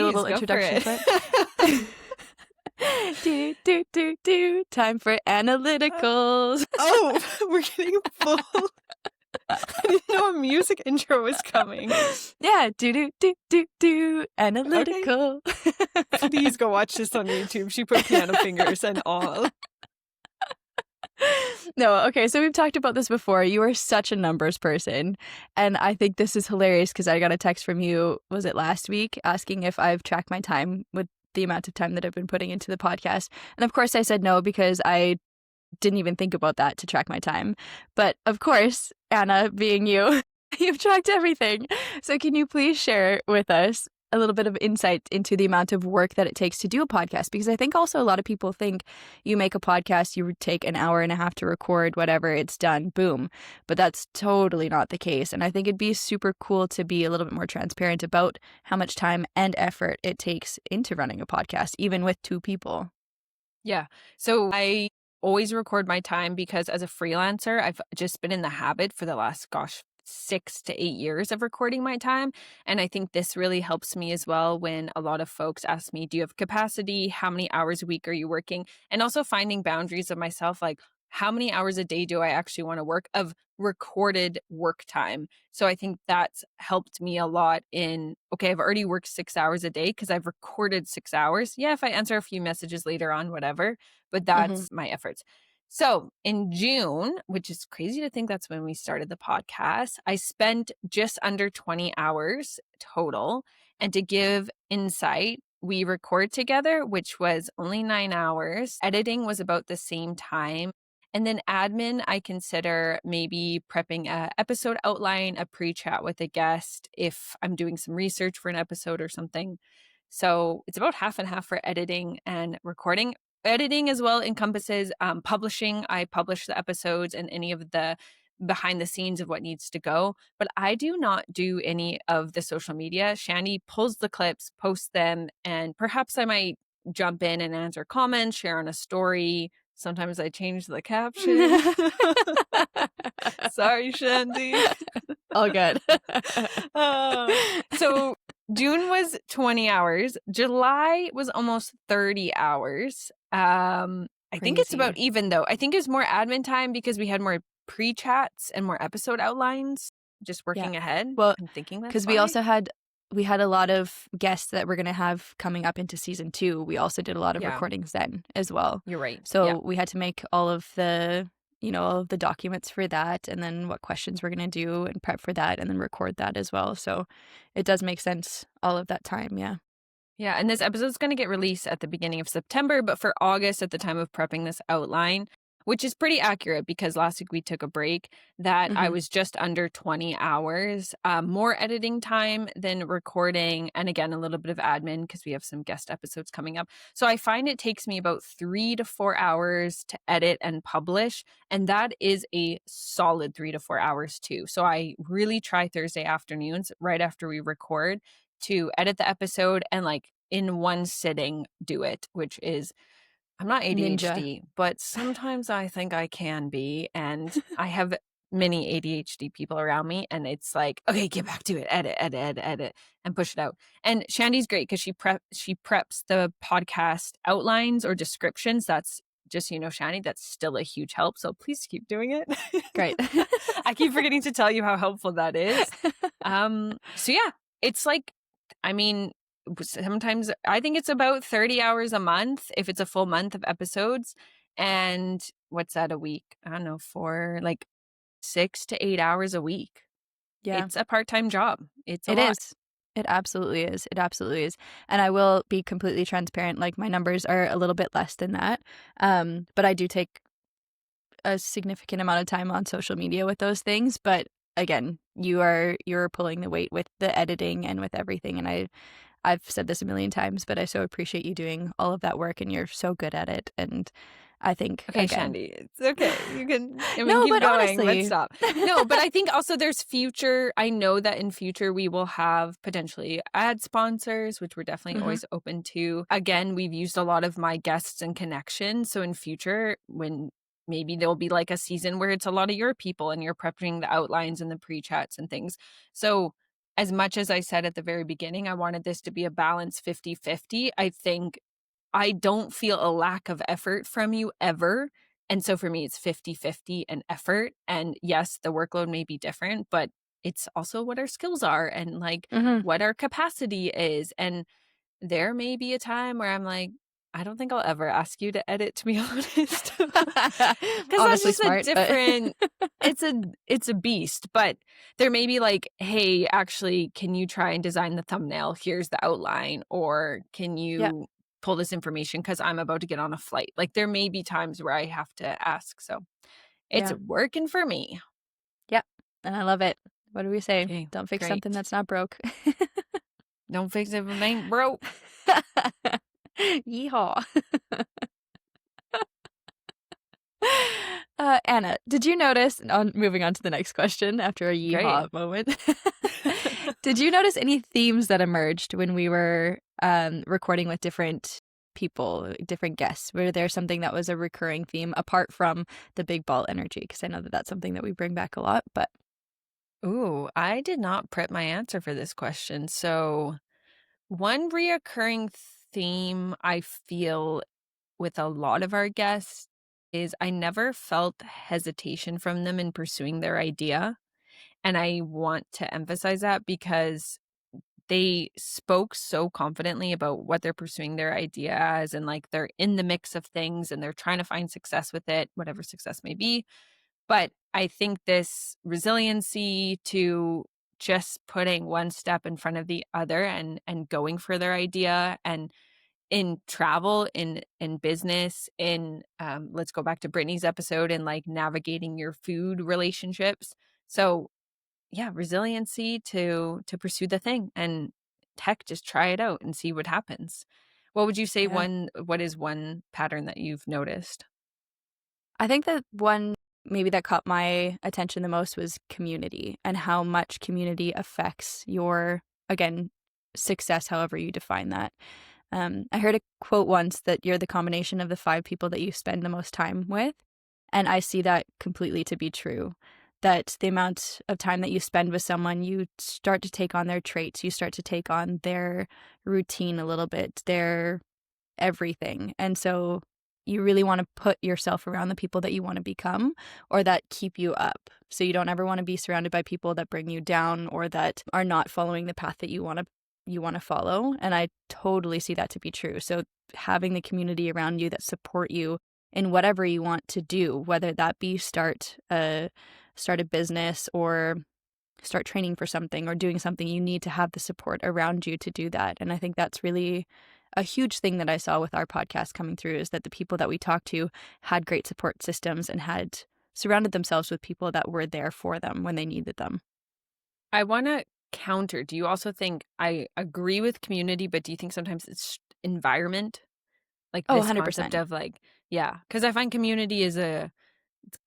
little introduction? Do time for analyticals. Oh, we're getting full. I didn't know a music intro was coming. Yeah, do analytical. Okay. Please go watch this on YouTube. She put piano fingers and all. No, okay, so we've talked about this before. You are such a numbers person, and I think this is hilarious because I got a text from you, was it last week, asking if I've tracked my time with the amount of time that I've been putting into the podcast. And of course I said no because I didn't even think about that to track my time. But of course, Anna, being you, you've tracked everything. So can you please share with us a little bit of insight into the amount of work that it takes to do a podcast? Because I think also a lot of people think you make a podcast, you would take an hour and a half to record, whatever, it's done, boom. But that's totally not the case. And I think it'd be super cool to be a little bit more transparent about how much time and effort it takes into running a podcast, even with two people. Yeah. So I always record my time because as a freelancer, I've just been in the habit for the last, 6 to 8 years of recording my time. And I think this really helps me as well when a lot of folks ask me, do you have capacity? How many hours a week are you working? And also finding boundaries of myself, like how many hours a day do I actually want to work of recorded work time? So I think that's helped me a lot in, okay, I've already worked 6 hours a day because I've recorded 6 hours. Yeah, if I answer a few messages later on, whatever, but that's my efforts. So in June, which is crazy to think that's when we started the podcast, I spent just under 20 hours total. And to give insight, we record together, which was only 9 hours. Editing was about the same time. And then admin, I consider maybe prepping a episode outline, a pre-chat with a guest if I'm doing some research for an episode or something. So it's about half and half for editing and recording. Editing as well encompasses publishing. I publish the episodes and any of the behind the scenes of what needs to go. But I do not do any of the social media. Shandi pulls the clips, posts them, and perhaps I might jump in and answer comments, share on a story. Sometimes I change the caption. Sorry, Shandi. All good. So June was 20 hours. July was almost 30 hours. I think it's about even though. I think it's more admin time because we had more pre-chats and more episode outlines just working ahead. Well, I'm thinking that's because we also had a lot of guests that we're going to have coming up into season 2. We also did a lot of recordings then as well. You're right. So we had to make all of the, all of the documents for that, and then what questions we're going to do and prep for that, and then record that as well. So it does make sense, all of that time. Yeah. Yeah. And this episode is going to get released at the beginning of September, but for August, at the time of prepping this outline, which is pretty accurate because last week we took a break, that I was just under 20 hours, more editing time than recording. And again, a little bit of admin because we have some guest episodes coming up. So I find it takes me about 3 to 4 hours to edit and publish. And that is a solid 3 to 4 hours too. So I really try Thursday afternoons right after we record to edit the episode and like in one sitting do it, which is, I'm not ADHD, but sometimes I think I can be. And I have many ADHD people around me. And it's like, okay, get back to it, edit, and push it out. And Shandy's great because she preps the podcast outlines or descriptions. That's just, you know, Shandy, that's still a huge help. So please keep doing it. Great. I keep forgetting to tell you how helpful that is. So yeah, it's like, I mean, sometimes I think it's about 30 hours a month if it's a full month of episodes. And what's that a week? I don't know, for like 6 to 8 hours a week. Yeah. It's a part-time job. It is. It absolutely is. It absolutely is. And I will be completely transparent. Like my numbers are a little bit less than that. But I do take a significant amount of time on social media with those things. But again, you're pulling the weight with the editing and with everything. And I've said this a million times, but I so appreciate you doing all of that work, and you're so good at it. And I think, okay, again, Shandi, it's okay. You can no, keep but going. Honestly... Let's stop. No, but I think also there's future. I know that in future we will have potentially ad sponsors, which we're definitely always open to. Again, we've used a lot of my guests and connections. So in future, when maybe there'll be like a season where it's a lot of your people and you're prepping the outlines and the pre-chats and things. So as much as I said at the very beginning, I wanted this to be a balanced 50-50. I think I don't feel a lack of effort from you ever. And so for me, it's 50-50 and effort. And yes, the workload may be different, but it's also what our skills are and like what our capacity is. And there may be a time where I'm like, I don't think I'll ever ask you to edit, to be honest. Because that's just smart, a different, it's a beast. But there may be like, hey, actually, can you try and design the thumbnail? Here's the outline. Or can you pull this information because I'm about to get on a flight? Like there may be times where I have to ask. So it's working for me. Yep. And I love it. What do we say? Okay, don't fix something that's not broke. Don't fix it if it ain't broke. Yeehaw. Anna, did you notice, moving on to the next question after a yeehaw moment, did you notice any themes that emerged when we were recording with different people, different guests? Were there something that was a recurring theme apart from the big ball energy? Because I know that that's something that we bring back a lot, but... Ooh, I did not prep my answer for this question. So one reoccurring theme I feel with a lot of our guests is I never felt hesitation from them in pursuing their idea. And I want to emphasize that because they spoke so confidently about what they're pursuing their idea as, and like they're in the mix of things and they're trying to find success with it, whatever success may be. But I think this resiliency to just putting one step in front of the other and going for their idea, and in travel, in business, in let's go back to Brittany's episode and like navigating your food relationships. So yeah, resiliency to pursue the thing, and heck, just try it out and see what happens. What would you say what is one pattern that you've noticed? I think that one maybe that caught my attention the most was community, and how much community affects your, again, success, however you define that. I heard a quote once that you're the combination of the 5 people that you spend the most time with. And I see that completely to be true. That the amount of time that you spend with someone, you start to take on their traits, you start to take on their routine a little bit, their everything. And so you really want to put yourself around the people that you want to become or that keep you up. So you don't ever want to be surrounded by people that bring you down or that are not following the path that you want to follow. And I totally see that to be true. So having the community around you that support you in whatever you want to do, whether that be start a business or start training for something or doing something, you need to have the support around you to do that. And I think that's really a huge thing that I saw with our podcast coming through is that the people that we talked to had great support systems and had surrounded themselves with people that were there for them when they needed them. I want to counter. Do you also think, I agree with community, but do you think sometimes it's environment? Like this 100%. concept of like, yeah, because I find community is a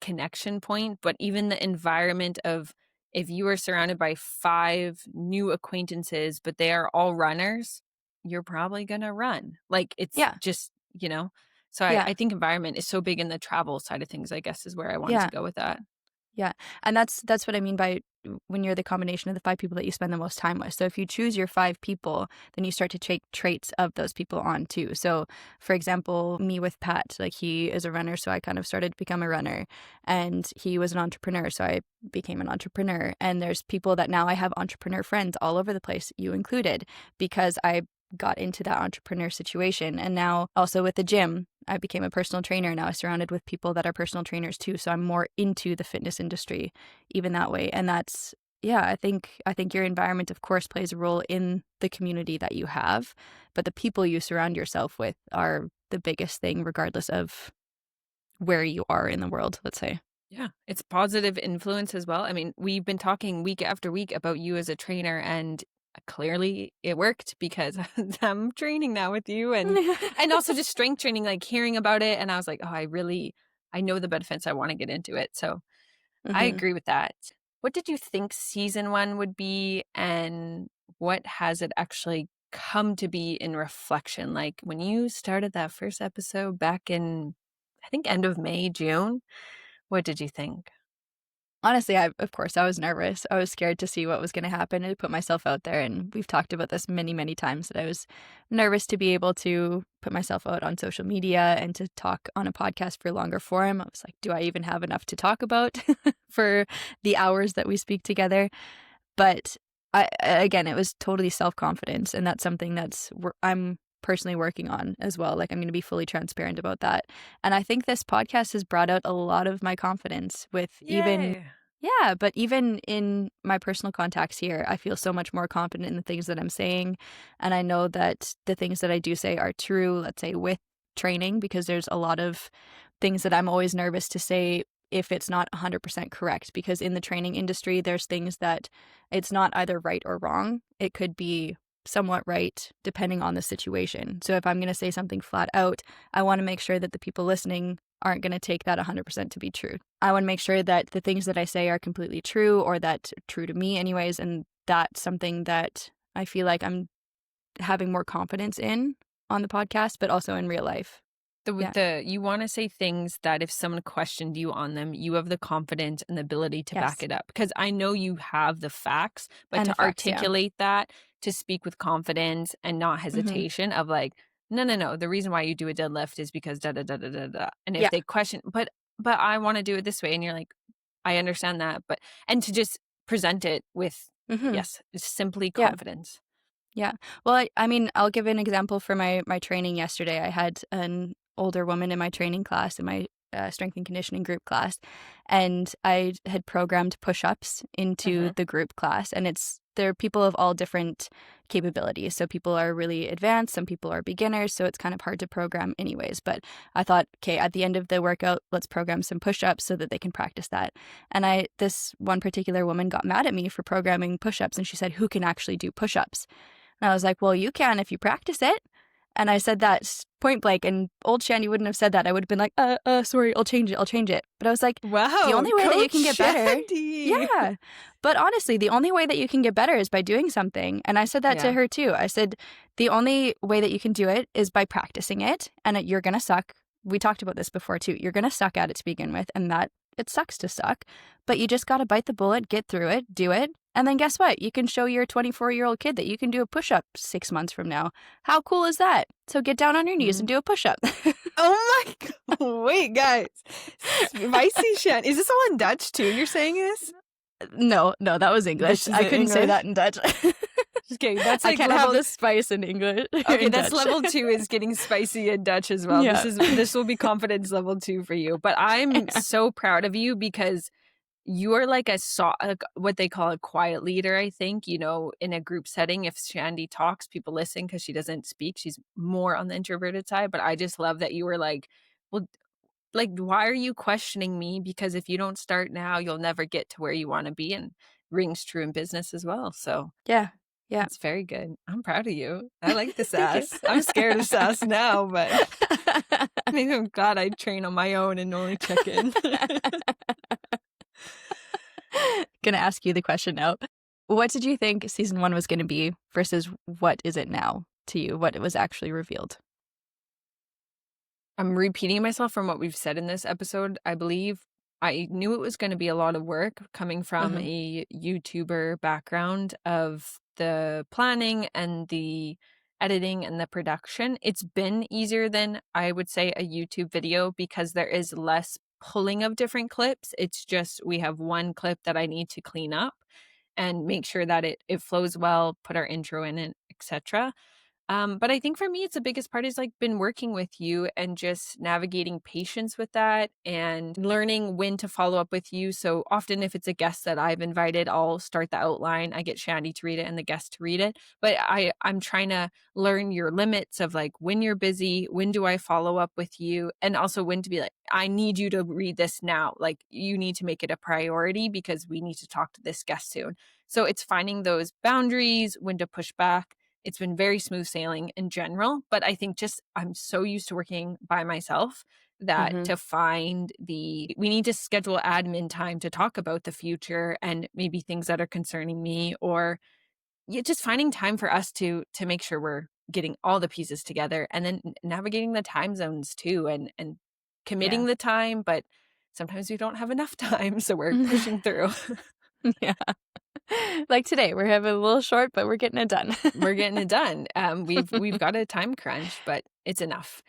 connection point, but even the environment of if you are surrounded by 5 new acquaintances, but they are all runners, you're probably going to run. Like it's just, so I think environment is so big in the travel side of things, I guess, is where I wanted to go with that. Yeah. And that's what I mean by when you're the combination of the 5 people that you spend the most time with. So if you choose your 5 people, then you start to take traits of those people on too. So for example, me with Pat, like he is a runner, so I kind of started to become a runner, and he was an entrepreneur, so I became an entrepreneur. And there's people that now I have entrepreneur friends all over the place, you included, because I got into that entrepreneur situation. And now also with the gym, I became a personal trainer. Now I'm surrounded with people that are personal trainers too. So I'm more into the fitness industry even that way. And that's, I think your environment, of course, plays a role in the community that you have, but the people you surround yourself with are the biggest thing, regardless of where you are in the world, let's say. Yeah, it's positive influence as well. I mean, we've been talking week after week about you as a trainer, and clearly it worked because I'm training now with you, and also just strength training, like hearing about it. And I was like, oh, I know the benefits. I want to get into it. So I agree with that. What did you think season 1 would be, and what has it actually come to be in reflection? Like when you started that first episode back in, I think, end of May, June, what did you think? Honestly, of course, I was nervous. I was scared to see what was going to happen and put myself out there. And we've talked about this many, many times, that I was nervous to be able to put myself out on social media and to talk on a podcast for longer form. I was like, do I even have enough to talk about for the hours that we speak together? But again, it was totally self-confidence. And that's something I'm personally working on as well. Like, I'm going to be fully transparent about that. And I think this podcast has brought out a lot of my confidence with but even in my personal contacts here, I feel so much more confident in the things that I'm saying. And I know that the things that I do say are true, let's say with training, because there's a lot of things that I'm always nervous to say if it's not 100% correct, because in the training industry, there's things that it's not either right or wrong. It could be somewhat right depending on the situation. So if I'm going to say something flat out, I want to make sure that the people listening aren't going to take that 100% to be true. I want to make sure that the things that I say are completely true, or that true to me anyways, and that's something that I feel like I'm having more confidence in on the podcast, but also in real life. You want to say things that if someone questioned you on them, you have the confidence and the ability to back it up. Because I know you have the facts, but to articulate that, to speak with confidence and not hesitation of like, no, the reason why you do a deadlift is because da da da da da da. And if they question, but I want to do it this way, and you're like, I understand that, and to just present it with it's simply confidence. Yeah. Well, I mean, I'll give an example for my training yesterday. I had an older woman in my training class, in my strength and conditioning group class, and I had programmed push-ups into the group class, and there are people of all different capabilities. So people are really advanced, some people are beginners, so it's kind of hard to program anyways. But I thought, okay, at the end of the workout, let's program some push-ups so that they can practice that. And this one particular woman got mad at me for programming push-ups, and she said, who can actually do push-ups? And I was like, well, you can if you practice it. And I said that point blank, and old Shandi wouldn't have said that. I would have been like, sorry, I'll change it. But I was like, wow, the only way that you can get better. Shandi. Yeah. But honestly, the only way that you can get better is by doing something. And I said that to her too. I said, the only way that you can do it is by practicing it. And you're going to suck. We talked about this before too. You're going to suck at it to begin with. And that it sucks to suck. But you just got to bite the bullet, get through it, do it. And then guess what? You can show your 24-year-old kid that you can do a push-up 6 months from now. How cool is that? So get down on your knees and do a push-up. Oh my God. Wait, guys. Spicy Shan. Is this all in Dutch too? You're saying this? No, that was English. I couldn't say that in Dutch. Just kidding. That's like I can't have the spice in English. Okay, that's level 2 is getting spicy in Dutch as well. Yeah. This will be confidence level 2 for you. But I'm so proud of you because you are like what they call a quiet leader, I think, you know, in a group setting. If Shandi talks, people listen because she doesn't speak. She's more on the introverted side. But I just love that you were like, well, like, why are you questioning me? Because if you don't start now, you'll never get to where you want to be. And rings true in business as well. So Yeah. Yeah. it's very good. I'm proud of you. I like the Thank you. sass. I'm scared of sass now, but maybe I'm glad I train on my own and only check in. Gonna ask you the question now. What did you think season 1 was going to be versus what is it now to you? What it was actually revealed? I'm repeating myself from what we've said in this episode. I believe I knew it was going to be a lot of work coming from a YouTuber background of the planning and the editing and the production. It's been easier than, I would say, a YouTube video because there is less pulling of different clips. It's just we have one clip that I need to clean up and make sure that it flows well, put our intro in it, etc. But I think for me, it's the biggest part is like been working with you and just navigating patience with that and learning when to follow up with you. So often, if it's a guest that I've invited, I'll start the outline. I get Shandi to read it and the guest to read it. But I'm trying to learn your limits of like when you're busy, when do I follow up with you, and also when to be like, I need you to read this now. Like you need to make it a priority because we need to talk to this guest soon. So it's finding those boundaries, when to push back. It's been very smooth sailing in general, but I think just I'm so used to working by myself that to find we need to schedule admin time to talk about the future and maybe things that are concerning me, or just finding time for us to make sure we're getting all the pieces together, and then navigating the time zones too, and committing the time, but sometimes we don't have enough time, so we're pushing through. Yeah. Like today, we're having a little short, but we're getting it done. We're getting it done. We've got a time crunch, but it's enough.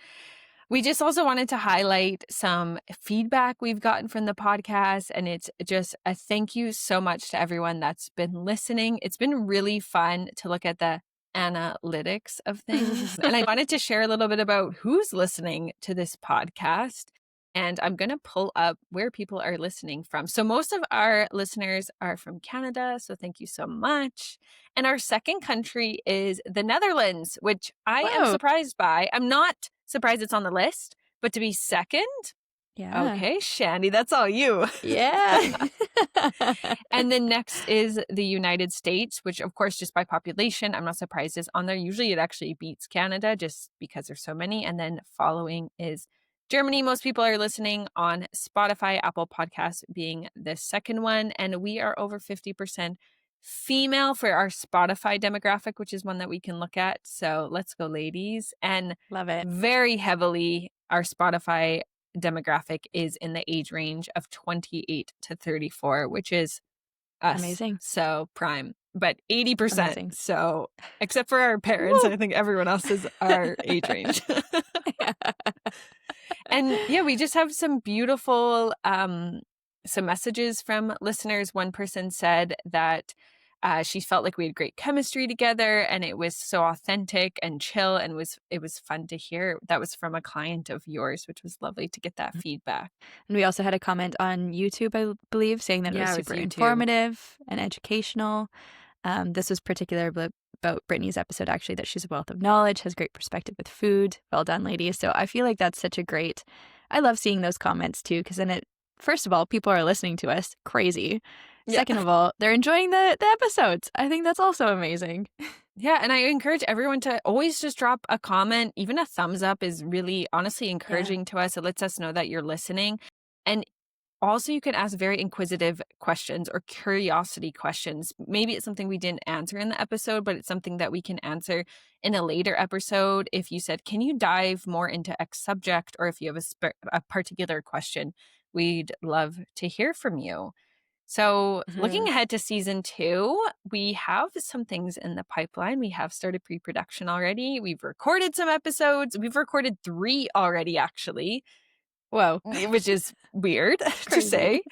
We just also wanted to highlight some feedback we've gotten from the podcast, and it's just a thank you so much to everyone that's been listening. It's been really fun to look at the analytics of things, and I wanted to share a little bit about who's listening to this podcast. And I'm going to pull up where people are listening from. So most of our listeners are from Canada. So thank you so much. And our second country is the Netherlands, which I am surprised by. I'm not surprised it's on the list, but to be second? Yeah. Okay, Shandi, that's all you. Yeah. And then next is the United States, which of course, just by population, I'm not surprised is on there. Usually it actually beats Canada just because there's so many. And then following is Germany. Most people are listening on Spotify, Apple Podcasts being the second one. And we are over 50% female for our Spotify demographic, which is one that we can look at. So let's go, ladies. And love it. Very heavily, our Spotify demographic is in the age range of 28 to 34, which is us. Amazing. So prime. But 80%. Amazing. So except for our parents, I think everyone else is our age range. And yeah, we just have some beautiful some messages from listeners. One person said that she felt like we had great chemistry together, and it was so authentic and chill, and it was fun to hear. That was from a client of yours, which was lovely to get that feedback. And we also had a comment on YouTube, I believe, saying that it was super informative and educational. This was particular about Brittany's episode, actually, that she's a wealth of knowledge, has great perspective with food. Well done, ladies. So I feel like that's such a great, I love seeing those comments too, because then first of all, people are listening to us. Crazy. Yeah. Second of all, they're enjoying the episodes. I think that's also amazing. Yeah, and I encourage everyone to always just drop a comment. Even a thumbs up is really, honestly encouraging to us. It lets us know that you're listening. And also, you can ask very inquisitive questions or curiosity questions. Maybe it's something we didn't answer in the episode, but it's something that we can answer in a later episode. If you said, can you dive more into X subject? Or if you have a particular question, we'd love to hear from you. So looking ahead to season 2, we have some things in the pipeline. We have started pre-production already. We've recorded some episodes. We've recorded 3 already, actually. Whoa, which is weird to say.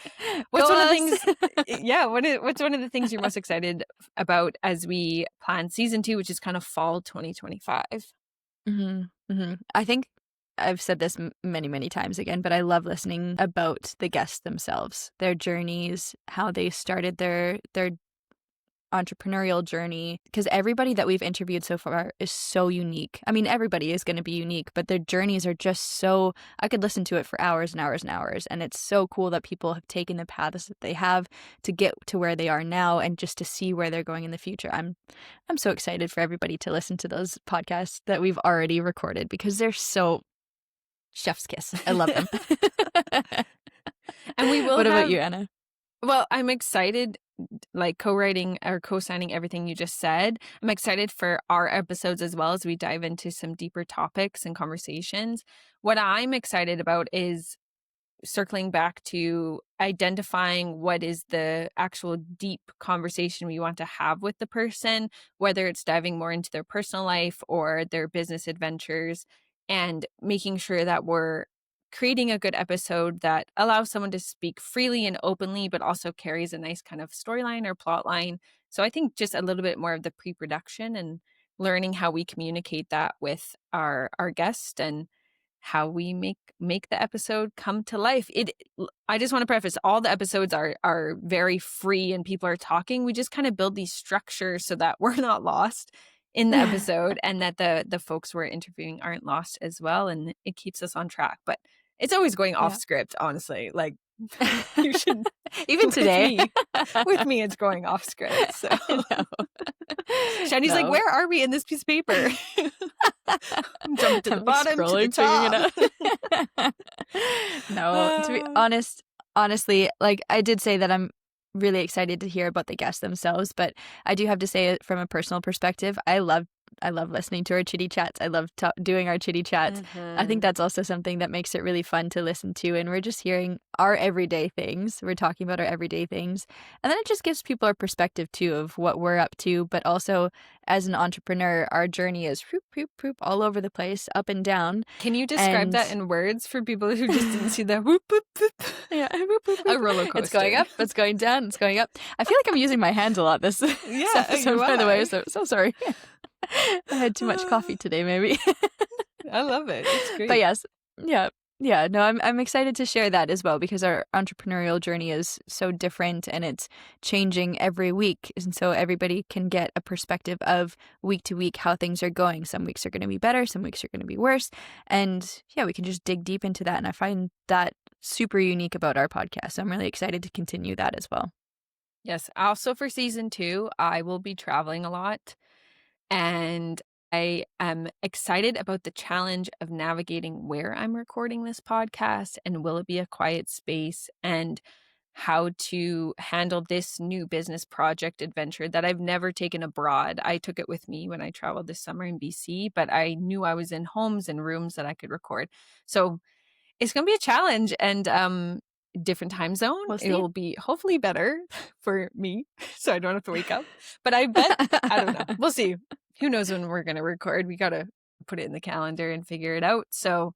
What's one of the things? Yeah, what's one of the things you're most excited about as we plan season 2, which is kind of fall 2025? I think I've said this many, many times again, but I love listening about the guests themselves, their journeys, how they started their entrepreneurial journey, because everybody that we've interviewed so far is so unique. I mean, everybody is going to be unique, but their journeys are just so, I could listen to it for hours and hours and hours. And it's so cool that people have taken the paths that they have to get to where they are now and just to see where they're going in the future. I'm so excited for everybody to listen to those podcasts that we've already recorded because they're so chef's kiss. I love them. And we will What about you, Anna? Well, I'm excited, like co-writing or co-signing everything you just said. I'm excited for our episodes as well as we dive into some deeper topics and conversations. What I'm excited about is circling back to identifying what is the actual deep conversation we want to have with the person, whether it's diving more into their personal life or their business adventures, and making sure that we're creating a good episode that allows someone to speak freely and openly, but also carries a nice kind of storyline or plot line. So I think just a little bit more of the pre-production and learning how we communicate that with our guest and how we make the episode come to life. I just want to preface, all the episodes are very free and people are talking. We just kind of build these structures so that we're not lost in the episode and that the folks we're interviewing aren't lost as well, and it keeps us on track. But it's always going off script, honestly. Like you should even today with me it's going off script. So Shandi's like, where are we in this piece of paper? I'm jumping to the bottom, to the top. No, to be honest, honestly, like I did say that I'm really excited to hear about the guests themselves, but I do have to say from a personal perspective, I love listening to our Chitty Chats. I love doing our Chitty Chats. Mm-hmm. I think that's also something that makes it really fun to listen to. And we're just hearing our everyday things. We're talking about our everyday things. And then it just gives people a perspective too of what we're up to. But also as an entrepreneur, our journey is whoop, whoop, whoop, all over the place, up and down. Can you describe that in words for people who just didn't see the whoop, whoop, whoop? Yeah, whoop, whoop, whoop. A roller coaster. It's going up, it's going down, it's going up. I feel like I'm using my hands a lot this episode, by the way. So sorry. I had too much coffee today, maybe. I love it. It's great. But yes, yeah. No, I'm excited to share that as well because our entrepreneurial journey is so different and it's changing every week, and so everybody can get a perspective of week to week how things are going. Some weeks are going to be better, some weeks are going to be worse, and yeah, we can just dig deep into that. And I find that super unique about our podcast. So I'm really excited to continue that as well. Yes. Also for season 2, I will be traveling a lot. And I am excited about the challenge of navigating where I'm recording this podcast and will it be a quiet space and how to handle this new business project adventure that I've never taken abroad. I took it with me when I traveled this summer in BC, but I knew I was in homes and rooms that I could record. So it's going to be a challenge and different time zone. It'll be hopefully better for me so I don't have to wake up. But I bet, I don't know. We'll see. Who knows when we're going to record? We got to put it in the calendar and figure it out. So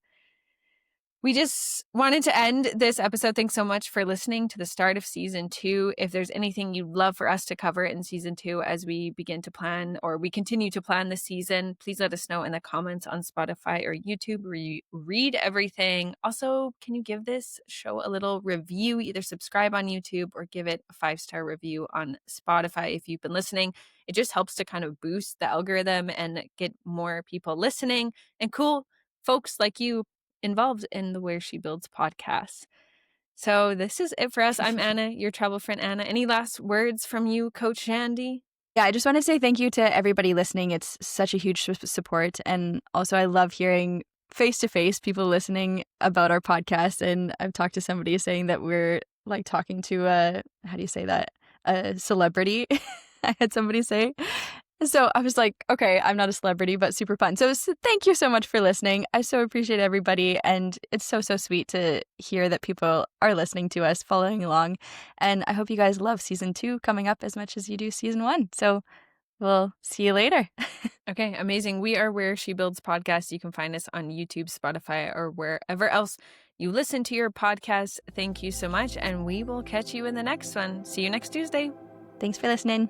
we just wanted to end this episode. Thanks so much for listening to the start of season 2. If there's anything you'd love for us to cover in season 2 as we begin to plan or we continue to plan this season, please let us know in the comments on Spotify or YouTube. We read everything. Also, can you give this show a little review? Either subscribe on YouTube or give it a 5-star review on Spotify if you've been listening. It just helps to kind of boost the algorithm and get more people listening and cool folks like you involved in the Where She Builds podcast. So this is it for us. I'm Anna, your travel friend Anna. Any last words from you, Coach Shandi? Yeah, I just want to say thank you to everybody listening. It's such a huge support. And also I love hearing face-to-face people listening about our podcast. And I've talked to somebody saying that we're like talking to a celebrity. I had somebody say. So I was like, okay, I'm not a celebrity, but super fun. So thank you so much for listening. I so appreciate everybody. And it's so sweet to hear that people are listening to us, following along. And I hope you guys love season 2 coming up as much as you do season 1. So we'll see you later. Okay, amazing. We are Where She Builds podcast. You can find us on YouTube, Spotify, or wherever else you listen to your podcast. Thank you so much. And we will catch you in the next one. See you next Tuesday. Thanks for listening.